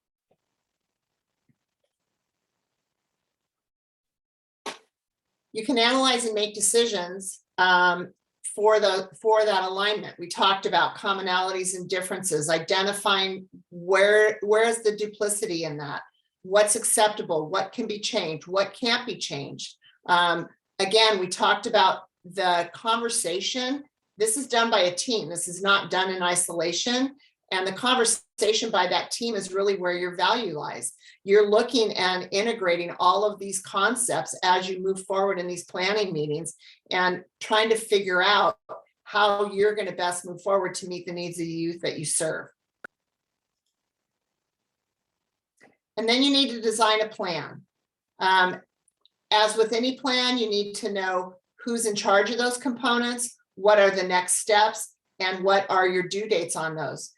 You can analyze and make decisions for that alignment. We talked about commonalities and differences, identifying where is the duplicity in that, what's acceptable, what can be changed, what can't be changed. Again, we talked about the conversation. This is done by a team. This is not done in isolation. And the conversation by that team is really where your value lies. You're looking and integrating all of these concepts as you move forward in these planning meetings and trying to figure out how you're going to best move forward to meet the needs of the youth that you serve. And then you need to design a plan. As with any plan, you need to know who's in charge of those components, what are the next steps, and what are your due dates on those.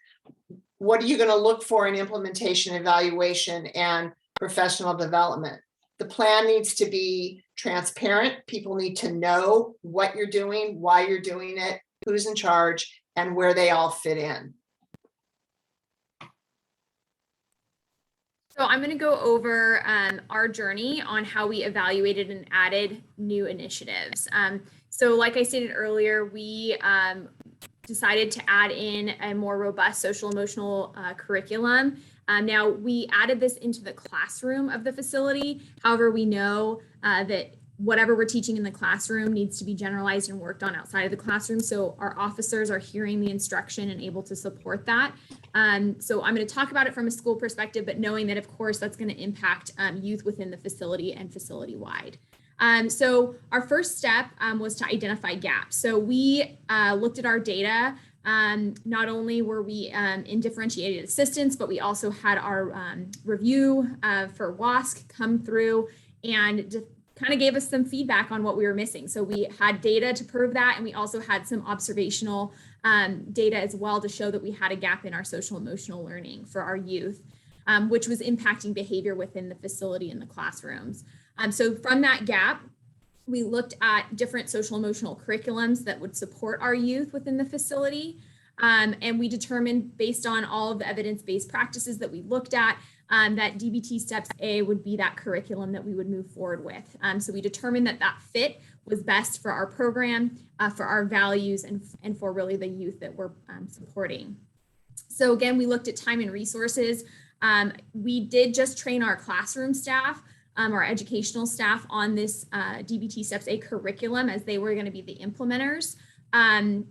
What are you going to look for in implementation, evaluation, and professional development? The plan needs to be transparent. People need to know what you're doing, why you're doing it, who's in charge, and where they all fit in. So I'm going to go over our journey on how we evaluated and added new initiatives. So like I stated earlier, we decided to add in a more robust social emotional curriculum. Now we added this into the classroom of the facility. However, we know that whatever we're teaching in the classroom needs to be generalized and worked on outside of the classroom. So our officers are hearing the instruction and able to support that. So I'm going to talk about it from a school perspective, but knowing that, of course, that's going to impact youth within the facility and facility-wide. So our first step was to identify gaps. So we looked at our data. Not only were we in differentiated assistance, but we also had our review for WASC come through and kind of gave us some feedback on what we were missing. So we had data to prove that, and we also had some observational data as well to show that we had a gap in our social emotional learning for our youth, which was impacting behavior within the facility in the classrooms. So from that gap, we looked at different social emotional curriculums that would support our youth within the facility. And we determined, based on all of the evidence-based practices that we looked at, that DBT Steps A would be that curriculum that we would move forward with. So we determined that that fit was best for our program, for our values, and for really the youth that we're supporting. So again, we looked at time and resources. We did just train our classroom staff, our educational staff, on this DBT Steps A curriculum, as they were going to be the implementers.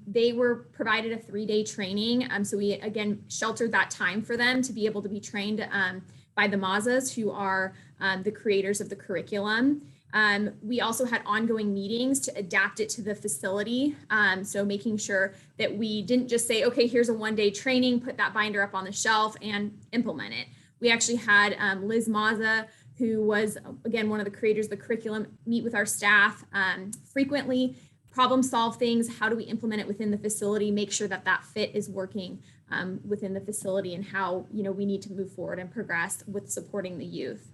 They were provided a 3-day training. So we, again, sheltered that time for them to be able to be trained by the Mazas, who are the creators of the curriculum. We also had ongoing meetings to adapt it to the facility. So making sure that we didn't just say, okay, here's a 1-day training, put that binder up on the shelf and implement it. We actually had Liz Maza, who was, again, one of the creators of the curriculum, meet with our staff frequently, problem solve things. How do we implement it within the facility, make sure that that fit is working within the facility, and how, you know, we need to move forward and progress with supporting the youth.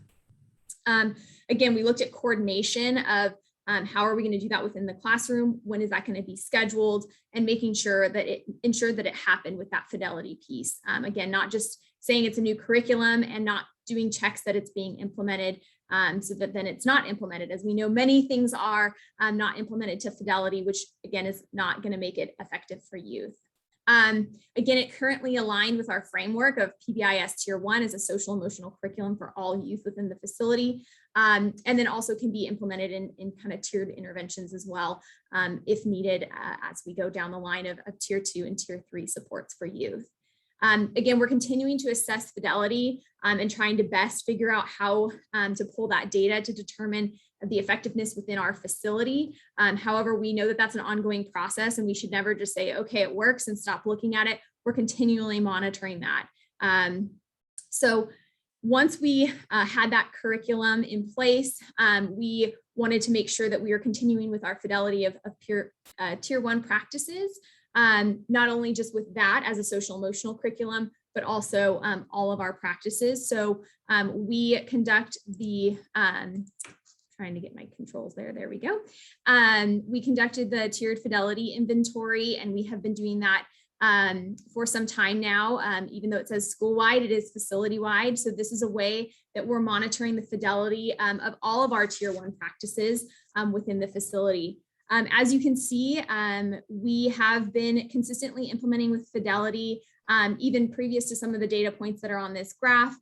Again, we looked at coordination of how are we going to do that within the classroom? When is that going to be scheduled? And making sure that it ensured that it happened with that fidelity piece. Again, not just saying it's a new curriculum and not doing checks that it's being implemented, so that then it's not implemented. As we know, many things are not implemented to fidelity, which again is not going to make it effective for youth. Again, it currently aligned with our framework of PBIS Tier 1 as a social emotional curriculum for all youth within the facility, and then also can be implemented in kind of tiered interventions as well, if needed, as we go down the line of Tier 2 and Tier 3 supports for youth. Again, we're continuing to assess fidelity and trying to best figure out how to pull that data to determine the effectiveness within our facility. However, we know that that's an ongoing process, and we should never just say, okay, it works, and stop looking at it. We're continually monitoring that. So once we had that curriculum in place, we wanted to make sure that we were continuing with our fidelity of Tier 1 practices. Not only just with that as a social emotional curriculum, but also all of our practices. So we conduct the, trying to get my controls there, there we go. We conducted the tiered fidelity inventory, and we have been doing that for some time now. Even though it says school-wide, it is facility-wide. So this is a way that we're monitoring the fidelity of all of our Tier 1 practices within the facility. As you can see, we have been consistently implementing with fidelity, even previous to some of the data points that are on this graph,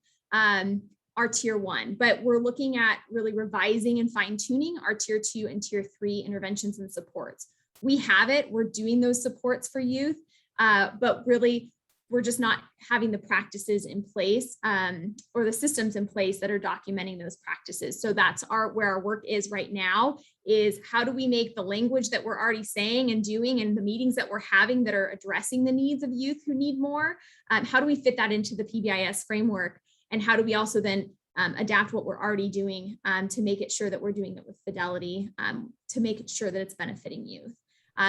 our Tier 1, but we're looking at really revising and fine tuning our Tier 2 and Tier 3 interventions and supports. We have it, we're doing those supports for youth, but really we're just not having the practices in place or the systems in place that are documenting those practices. So that's where our work is right now, is how do we make the language that we're already saying and doing, and the meetings that we're having that are addressing the needs of youth who need more, how do we fit that into the PBIS framework? And how do we also then adapt what we're already doing to make it sure that we're doing it with fidelity, to make it sure that it's benefiting youth.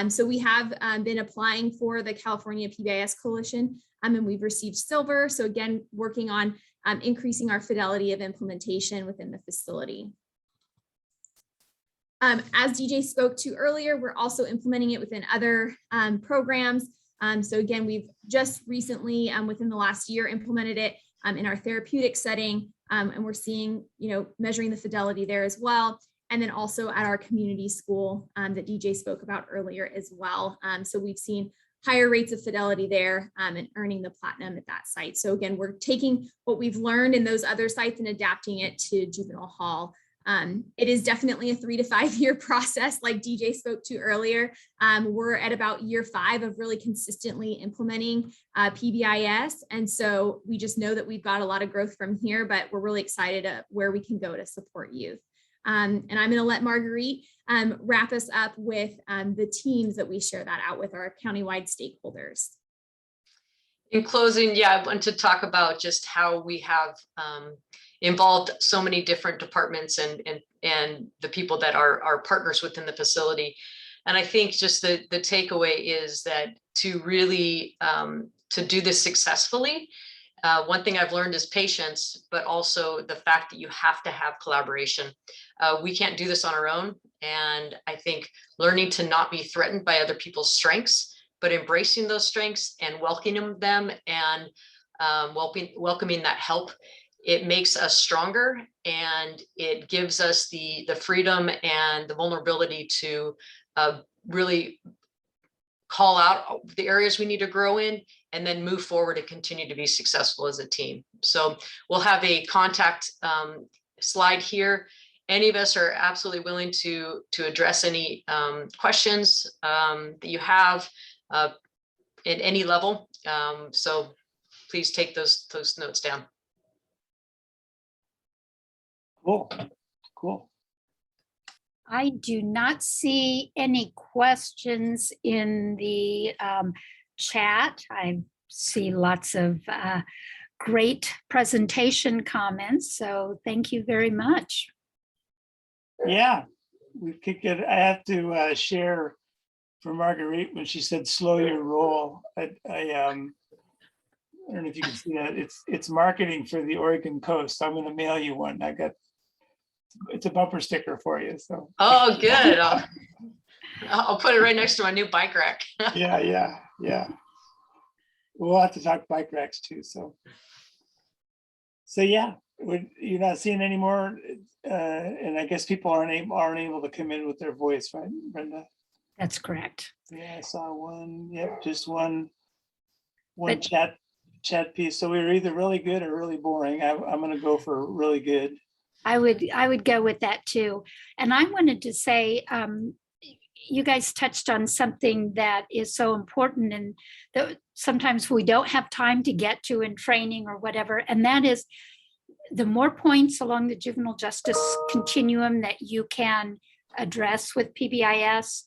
So we have been applying for the California PBIS Coalition, and we've received silver. So again, working on increasing our fidelity of implementation within the facility. As DJ spoke to earlier, we're also implementing it within other programs. So again, we've just recently, within the last year, implemented it in our therapeutic setting, and we're seeing, measuring the fidelity there as well. And then also at our community school that DJ spoke about earlier as well. So we've seen higher rates of fidelity there and earning the platinum at that site. So again, we're taking what we've learned in those other sites and adapting it to Juvenile Hall. It is definitely a 3 to 5 year process, like DJ spoke to earlier. We're at about year 5 of really consistently implementing PBIS. And so we just know that we've got a lot of growth from here, but we're really excited at where we can go to support youth. And I'm going to let Marguerite wrap us up with the teams that we share that out with our countywide stakeholders. In closing, yeah, I want to talk about just how we have involved so many different departments and the people that are partners within the facility. And I think just the takeaway is that to really to do this successfully, one thing I've learned is patience, but also the fact that you have to have collaboration. We can't do this on our own. And I think learning to not be threatened by other people's strengths, but embracing those strengths and welcoming them and welcoming that help, it makes us stronger, and it gives us the freedom and the vulnerability to really call out the areas we need to grow in, and then move forward and continue to be successful as a team. So we'll have a contact slide here. Any of us are absolutely willing to address any questions that you have at any level. So please take those notes down. Cool. I do not see any questions in the chat. I see lots of great presentation comments, so thank you very much. Yeah, we could get, I have to share for Marguerite when she said slow your roll. I don't know if you can see that. It's marketing for the Oregon coast. I'm gonna mail you one. It's a bumper sticker for you. So. Oh, good. I'll put it right next to my new bike rack. Yeah. We'll have to talk bike racks too. So yeah, you're not seeing any more, and I guess people aren't able to come in with their voice, right, Brenda? That's correct. Yeah, I saw one. Yep, just one But- chat piece. So we were either really good or really boring. I'm going to go for really good. I would go with that too. And I wanted to say, you guys touched on something that is so important and that sometimes we don't have time to get to in training or whatever. And that is the more points along the juvenile justice continuum that you can address with PBIS,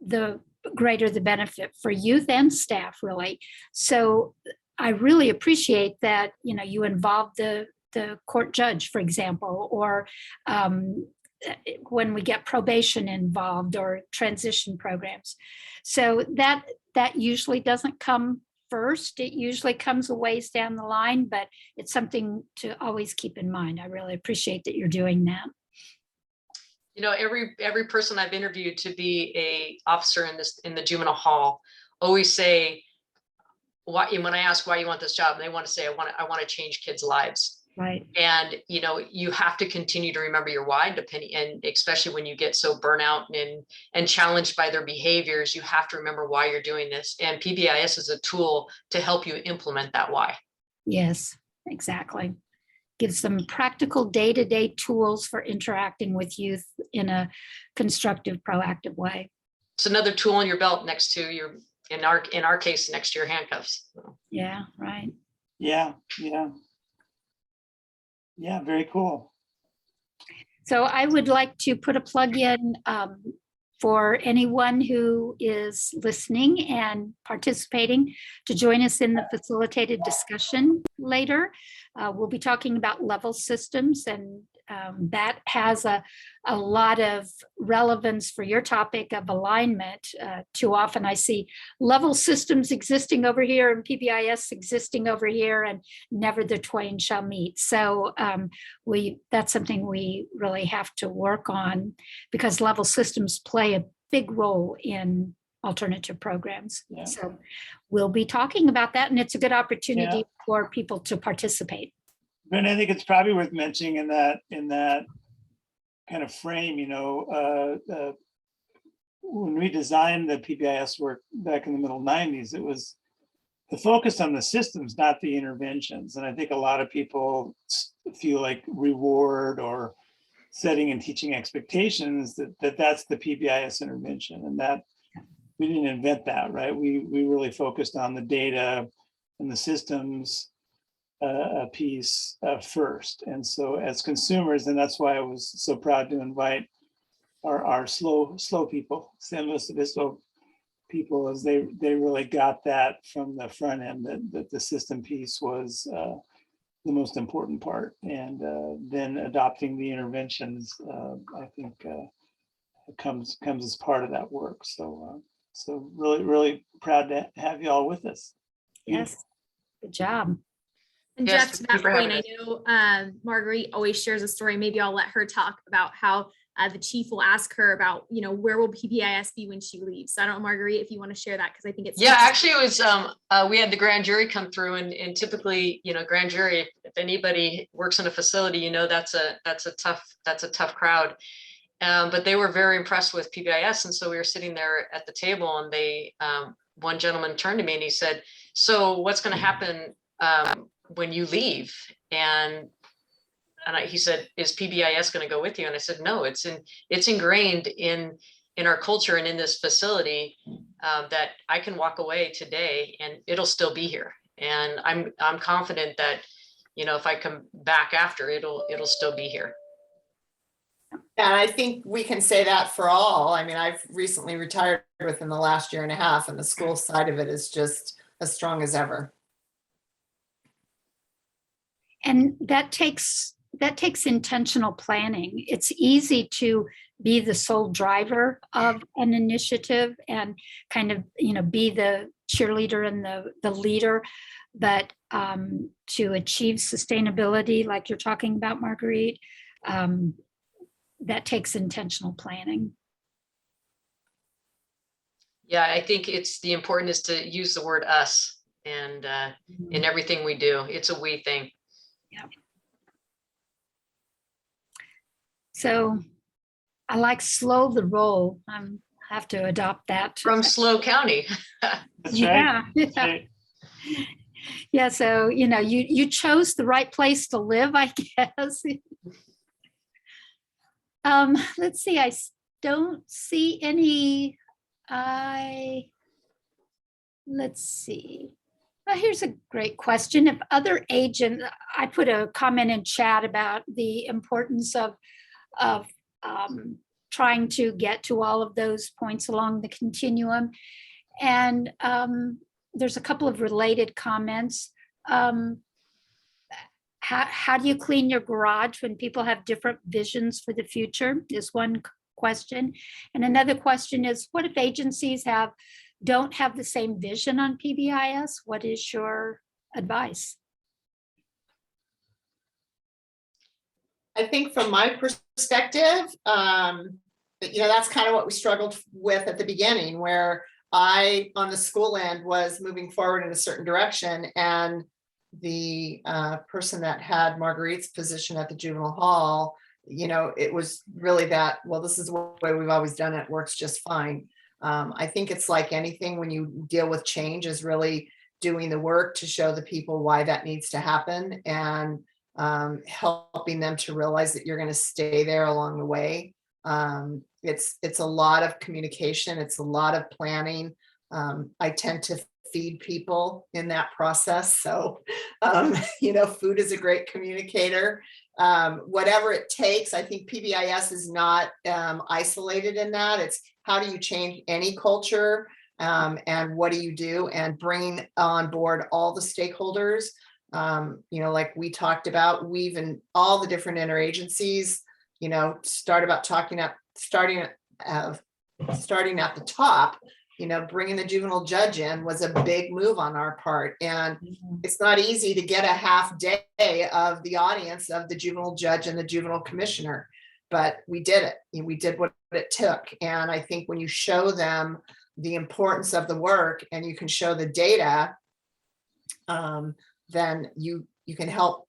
the greater the benefit for youth and staff, really. So I really appreciate that, you involve the court judge, for example, or when we get probation involved or transition programs. So that usually doesn't come first. It usually comes a ways down the line, but it's something to always keep in mind. I really appreciate that you're doing that. Every person I've interviewed to be a officer in the juvenile hall always say, when I ask why you want this job, they want to say, I want to change kids' lives. Right. And you have to continue to remember your why, and especially when you get so burnout and challenged by their behaviors, you have to remember why you're doing this. And PBIS is a tool to help you implement that why. Yes, exactly. Gives them practical day-to-day tools for interacting with youth in a constructive, proactive way. It's another tool in your belt next to your, in our case, next to your handcuffs. Yeah, right. Yeah, very cool. So I would like to put a plug in for anyone who is listening and participating to join us in the facilitated discussion later. We'll be talking about level systems, and that has a lot of relevance for your topic of alignment. Too often I see level systems existing over here and PBIS existing over here, and never the twain shall meet. So that's something we really have to work on, because level systems play a big role in alternative programs. Yeah. So we'll be talking about that, and it's a good opportunity for people to participate. But I think it's probably worth mentioning in that kind of frame, when we designed the PBIS work back in the middle 90s, it was the focus on the systems, not the interventions. And I think a lot of people feel like reward or setting and teaching expectations, that's the PBIS intervention, and that we didn't invent that, right? We really focused on the data and the systems piece first. And so as consumers, and that's why I was so proud to invite our slow people, San Luis Obispo people, as they really got that from the front end, that the system piece was most important part, and then adopting the interventions, I think, comes as part of that work. So so really proud to have you all with us. Yes, good job. And Yes, Jeff, to thank you that for point, having I know Marguerite always shares a story. Maybe I'll let her talk about how the chief will ask her about, where will PBIS be when she leaves. So I don't know, Marguerite, if you want to share that, because I think it's. Yeah, actually it was, we had the grand jury come through, and typically, grand jury, if anybody works in a facility, that's a tough crowd. But they were very impressed with PBIS. And so we were sitting there at the table, and one gentleman turned to me and he said, "So what's going to happen when you leave?" And he said, "Is PBIS going to go with you?" And I said, "No, it's ingrained in our culture and in this facility, that I can walk away today and it'll still be here. And I'm confident that, if I come back after, it'll still be here." And I think we can say that for all. I mean, I've recently retired within the last year and a half, and the school side of it is just as strong as ever. And that takes intentional planning. It's easy to be the sole driver of an initiative and kind of, be the cheerleader and the leader, but to achieve sustainability, like you're talking about, Marguerite, that takes intentional planning. Yeah, I think the important is to use the word us, and in everything we do, it's a we thing. Yeah. So I like slow the roll. I have to adopt that. From SLO County. That's Yeah. right. That's right. Yeah. So, you chose the right place to live, I guess. Let's see. I don't see any. Let's see. Well, here's a great question. If other agents, I put a comment in chat about the importance of trying to get to all of those points along the continuum. And there's a couple of related comments. How do you clean your garage when people have different visions for the future is one question. And another question is, what if agencies don't have the same vision on PBIS? What is your advice? I think from my perspective, that's kind of what we struggled with at the beginning, where I, on the school end, was moving forward in a certain direction, and the person that had Marguerite's position at the Juvenile Hall, it was really that, well, this is the way we've always done it, works just fine. I think it's like anything when you deal with change, is really doing the work to show the people why that needs to happen, and helping them to realize that you're going to stay there along the way. It's a lot of communication. It's a lot of planning. I tend to feed people in that process. So, food is a great communicator. Whatever it takes, I think PBIS is not isolated in that. It's how do you change any culture, and what do you do, and bringing on board all the stakeholders. Like we talked about, weaving all the different interagencies, starting at the top. Bringing the juvenile judge in was a big move on our part. And it's not easy to get a half day of the audience of the juvenile judge and the juvenile commissioner, but we did it. We did what it took. And I think when you show them the importance of the work and you can show the data, then you can help,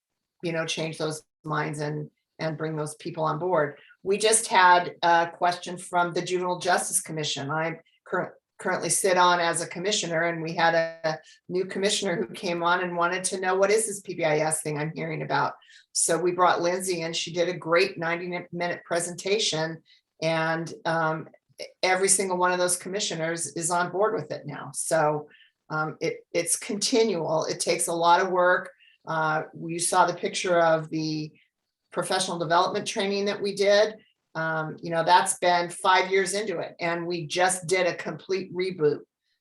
change those minds and bring those people on board. We just had a question from the Juvenile Justice Commission. I currently sit on as a commissioner, and we had a new commissioner who came on and wanted to know, what is this PBIS thing I'm hearing about? So we brought Lindsay in. She did a great 90-minute presentation, and every single one of those commissioners is on board with it now. So it's continual. It takes a lot of work. You saw the picture of the professional development training that we did. That's been 5 years into it, and we just did a complete reboot.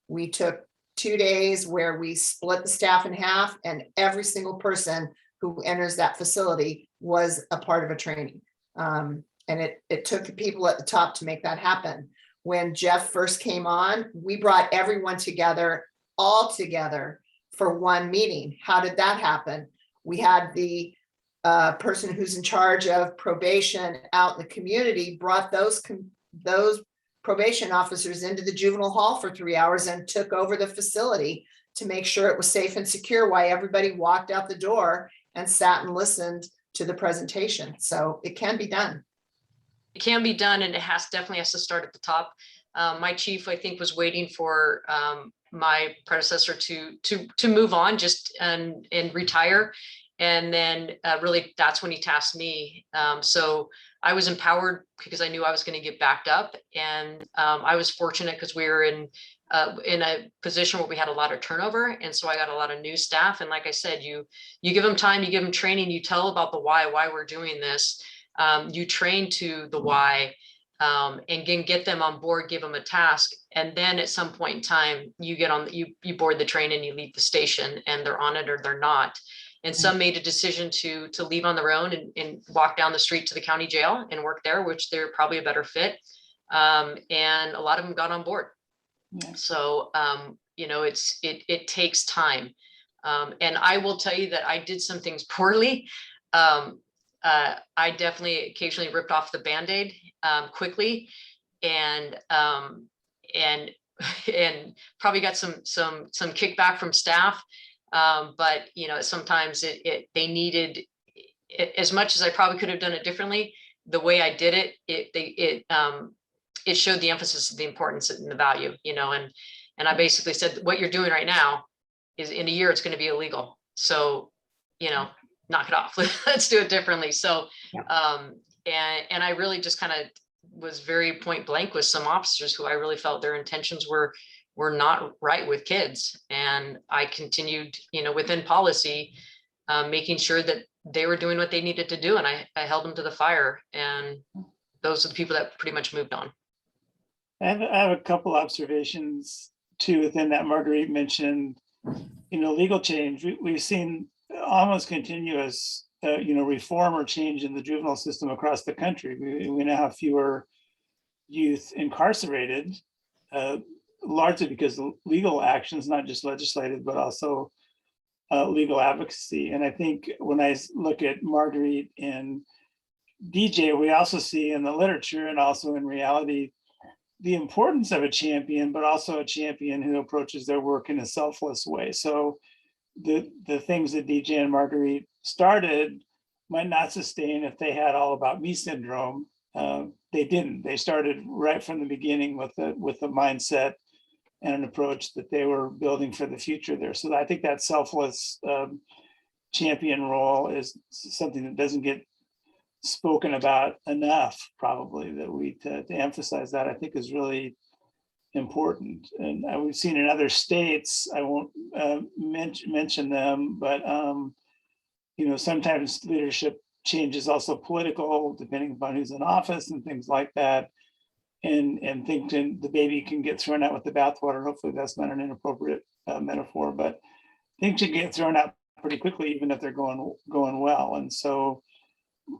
We took 2 days where we split the staff in half, and every single person who enters that facility was a part of a training. And it took the people at the top to make that happen. When Jeff first came on, we brought everyone together, all together for one meeting. How did that happen? We had the person who's in charge of probation out in the community, brought those probation officers into the juvenile hall for 3 hours and took over the facility to make sure it was safe and secure while everybody walked out the door and sat and listened to the presentation. So it can be done. It can be done, and it definitely has to start at the top. My chief, I think, was waiting for my predecessor to move on and retire. And then really that's when he tasked me. So I was empowered because I knew I was going to get backed up. And I was fortunate because we were in a position where we had a lot of turnover. And so I got a lot of new staff. And like I said, you give them time, you give them training, you tell about the why we're doing this. You train to the why, and get them on board, give them a task. And then at some point in time, you get on, you board the train and you leave the station, and they're on it or they're not. And some made a decision to leave on their own and walk down the street to the county jail and work there, which they're probably a better fit. And a lot of them got on board. Yeah. So, it takes time. And I will tell you that I did some things poorly. I definitely occasionally ripped off the Band-Aid quickly, and probably got some kickback from staff. But sometimes they needed it, as much as I probably could have done it differently. The way I did it, it showed the emphasis of the importance and the value, and I basically said, what you're doing right now is in a year, it's going to be illegal. So, knock it off. Let's do it differently. So, and I really just kind of was very point blank with some officers who I really felt their intentions were not right with kids. And I continued, within policy, making sure that they were doing what they needed to do. And I held them to the fire. And those are the people that pretty much moved on. I have a couple observations too within that. Marguerite mentioned, legal change. We've seen almost continuous, reform or change in the juvenile system across the country. We now have fewer youth incarcerated, largely because of legal actions, not just legislative, but also legal advocacy. And I think when I look at Marguerite and DJ, we also see in the literature and also in reality the importance of a champion, but also a champion who approaches their work in a selfless way. So the things that DJ and Marguerite started might not sustain if they had all about me syndrome. They didn't. They started right from the beginning with a mindset and an approach that they were building for the future there. So I think that selfless champion role is something that doesn't get spoken about enough, probably, that to emphasize that, I think, is really important. And we've seen in other states, I won't mention them, but sometimes leadership change is also political, depending upon who's in office and things like that. And thinking the baby can get thrown out with the bathwater. Hopefully that's not an inappropriate metaphor, but things can get thrown out pretty quickly, even if they're going well. And so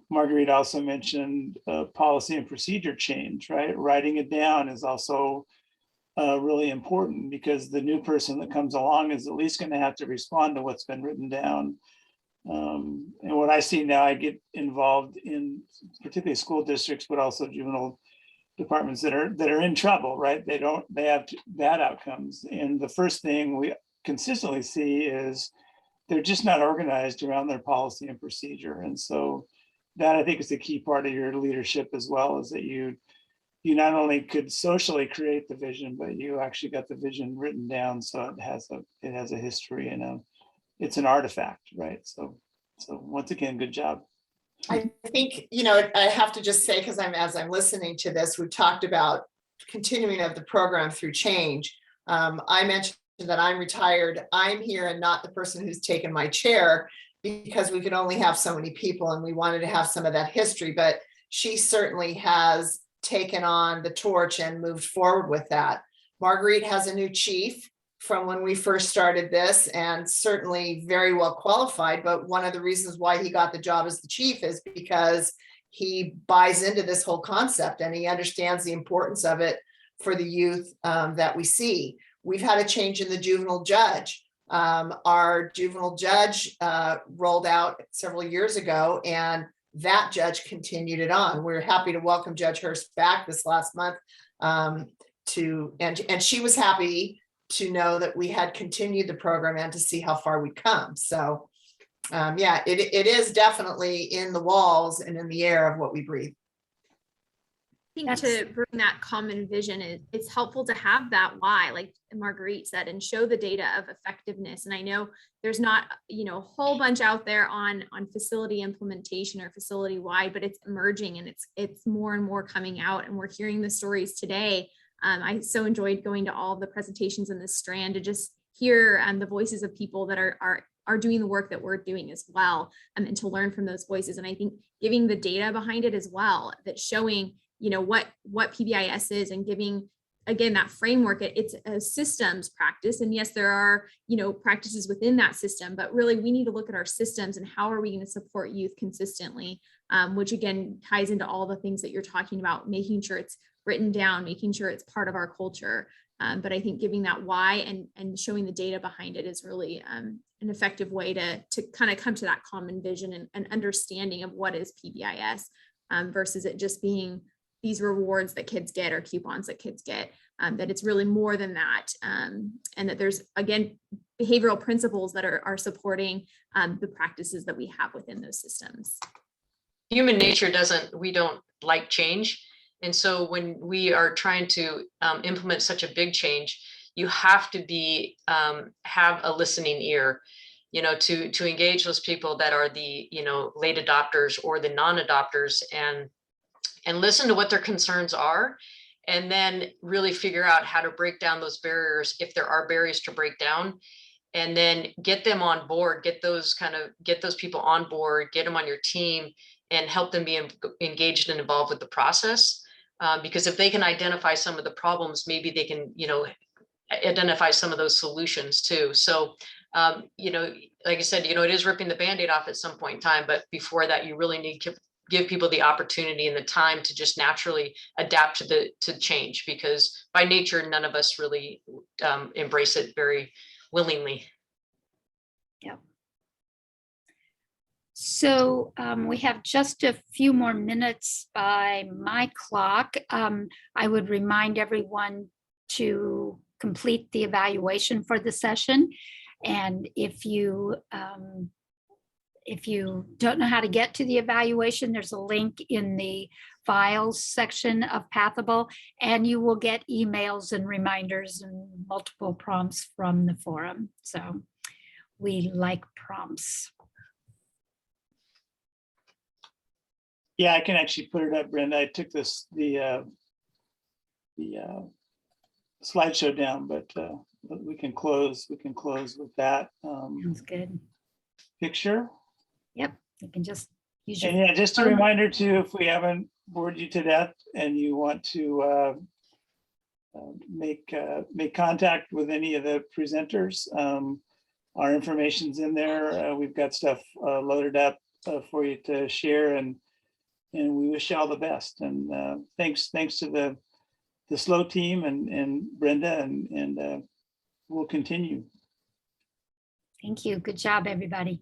Marguerite also mentioned policy and procedure change, right? Writing it down is also really important, because the new person that comes along is at least going to have to respond to what's been written down. And what I see now, I get involved in particularly school districts, but also juvenile departments that are in trouble, right? They have bad outcomes. And the first thing we consistently see is they're just not organized around their policy and procedure. And so that, I think, is a key part of your leadership as well, is that you not only could socially create the vision, but you actually got the vision written down, so it has a history and it's an artifact, right? So once again, good job. I think, I have to just say, because as I'm listening to this, we've talked about continuing of the program through change. I mentioned that I'm retired. I'm here and not the person who's taken my chair, because we could only have so many people and we wanted to have some of that history, but she certainly has taken on the torch and moved forward with that. Marguerite has a new chief from when we first started this, and certainly very well qualified. But one of the reasons why he got the job as the chief is because he buys into this whole concept and he understands the importance of it for the youth that we see. We've had a change in the juvenile judge. Our juvenile judge rolled out several years ago, and that judge continued it on. We're happy to welcome Judge Hurst back this last month and she was happy to know that we had continued the program and to see how far we'd come. So yeah, it is definitely in the walls and in the air of what we breathe. I think to bring that common vision, it's helpful to have that why, like Marguerite said, and show the data of effectiveness. And I know there's not, a whole bunch out there on facility implementation or facility wide, but it's emerging and it's more and more coming out, and we're hearing the stories today. I so enjoyed going to all of the presentations in this strand to just hear the voices of people that are doing the work that we're doing as well, and to learn from those voices. And I think giving the data behind it as well, that showing, what PBIS is, and giving, again, that framework, it's a systems practice. And yes, there are, practices within that system, but really we need to look at our systems and how are we going to support youth consistently, which again ties into all the things that you're talking about, making sure it's written down, making sure it's part of our culture. But I think giving that why and showing the data behind it is really an effective way to kind of come to that common vision and understanding of what is PBIS versus it just being these rewards that kids get or coupons that kids get, that it's really more than that. And that there's, again, behavioral principles that are supporting the practices that we have within those systems. Human nature we don't like change. And so when we are trying to implement such a big change, you have to have a listening ear, to engage those people that are the, late adopters or the non-adopters, and listen to what their concerns are, and then really figure out how to break down those barriers if there are barriers to break down, and then get them on board, get those people on board, get them on your team, and help them be engaged and involved with the process. Because if they can identify some of the problems, maybe they can, identify some of those solutions too. So, like I said, it is ripping the Band-Aid off at some point in time, but before that, you really need to give people the opportunity and the time to just naturally adapt to change, because by nature, none of us really embrace it very willingly. Yeah. So we have just a few more minutes by my clock. I would remind everyone to complete the evaluation for the session. And if you don't know how to get to the evaluation, there's a link in the files section of Pathable, and you will get emails and reminders and multiple prompts from the forum. So we like prompts. Yeah, I can actually put it up, Brenda. I took the slideshow down, but we can close with that Sounds good. picture. Yep, you can just use your. And yeah, just a reminder too, if we haven't bored you to death and you want to make contact with any of the presenters, our information's in there. We've got stuff loaded up for you to share, and we wish you all the best. And thanks to the SLO team and Brenda, and we'll continue. Thank you. Good job, everybody.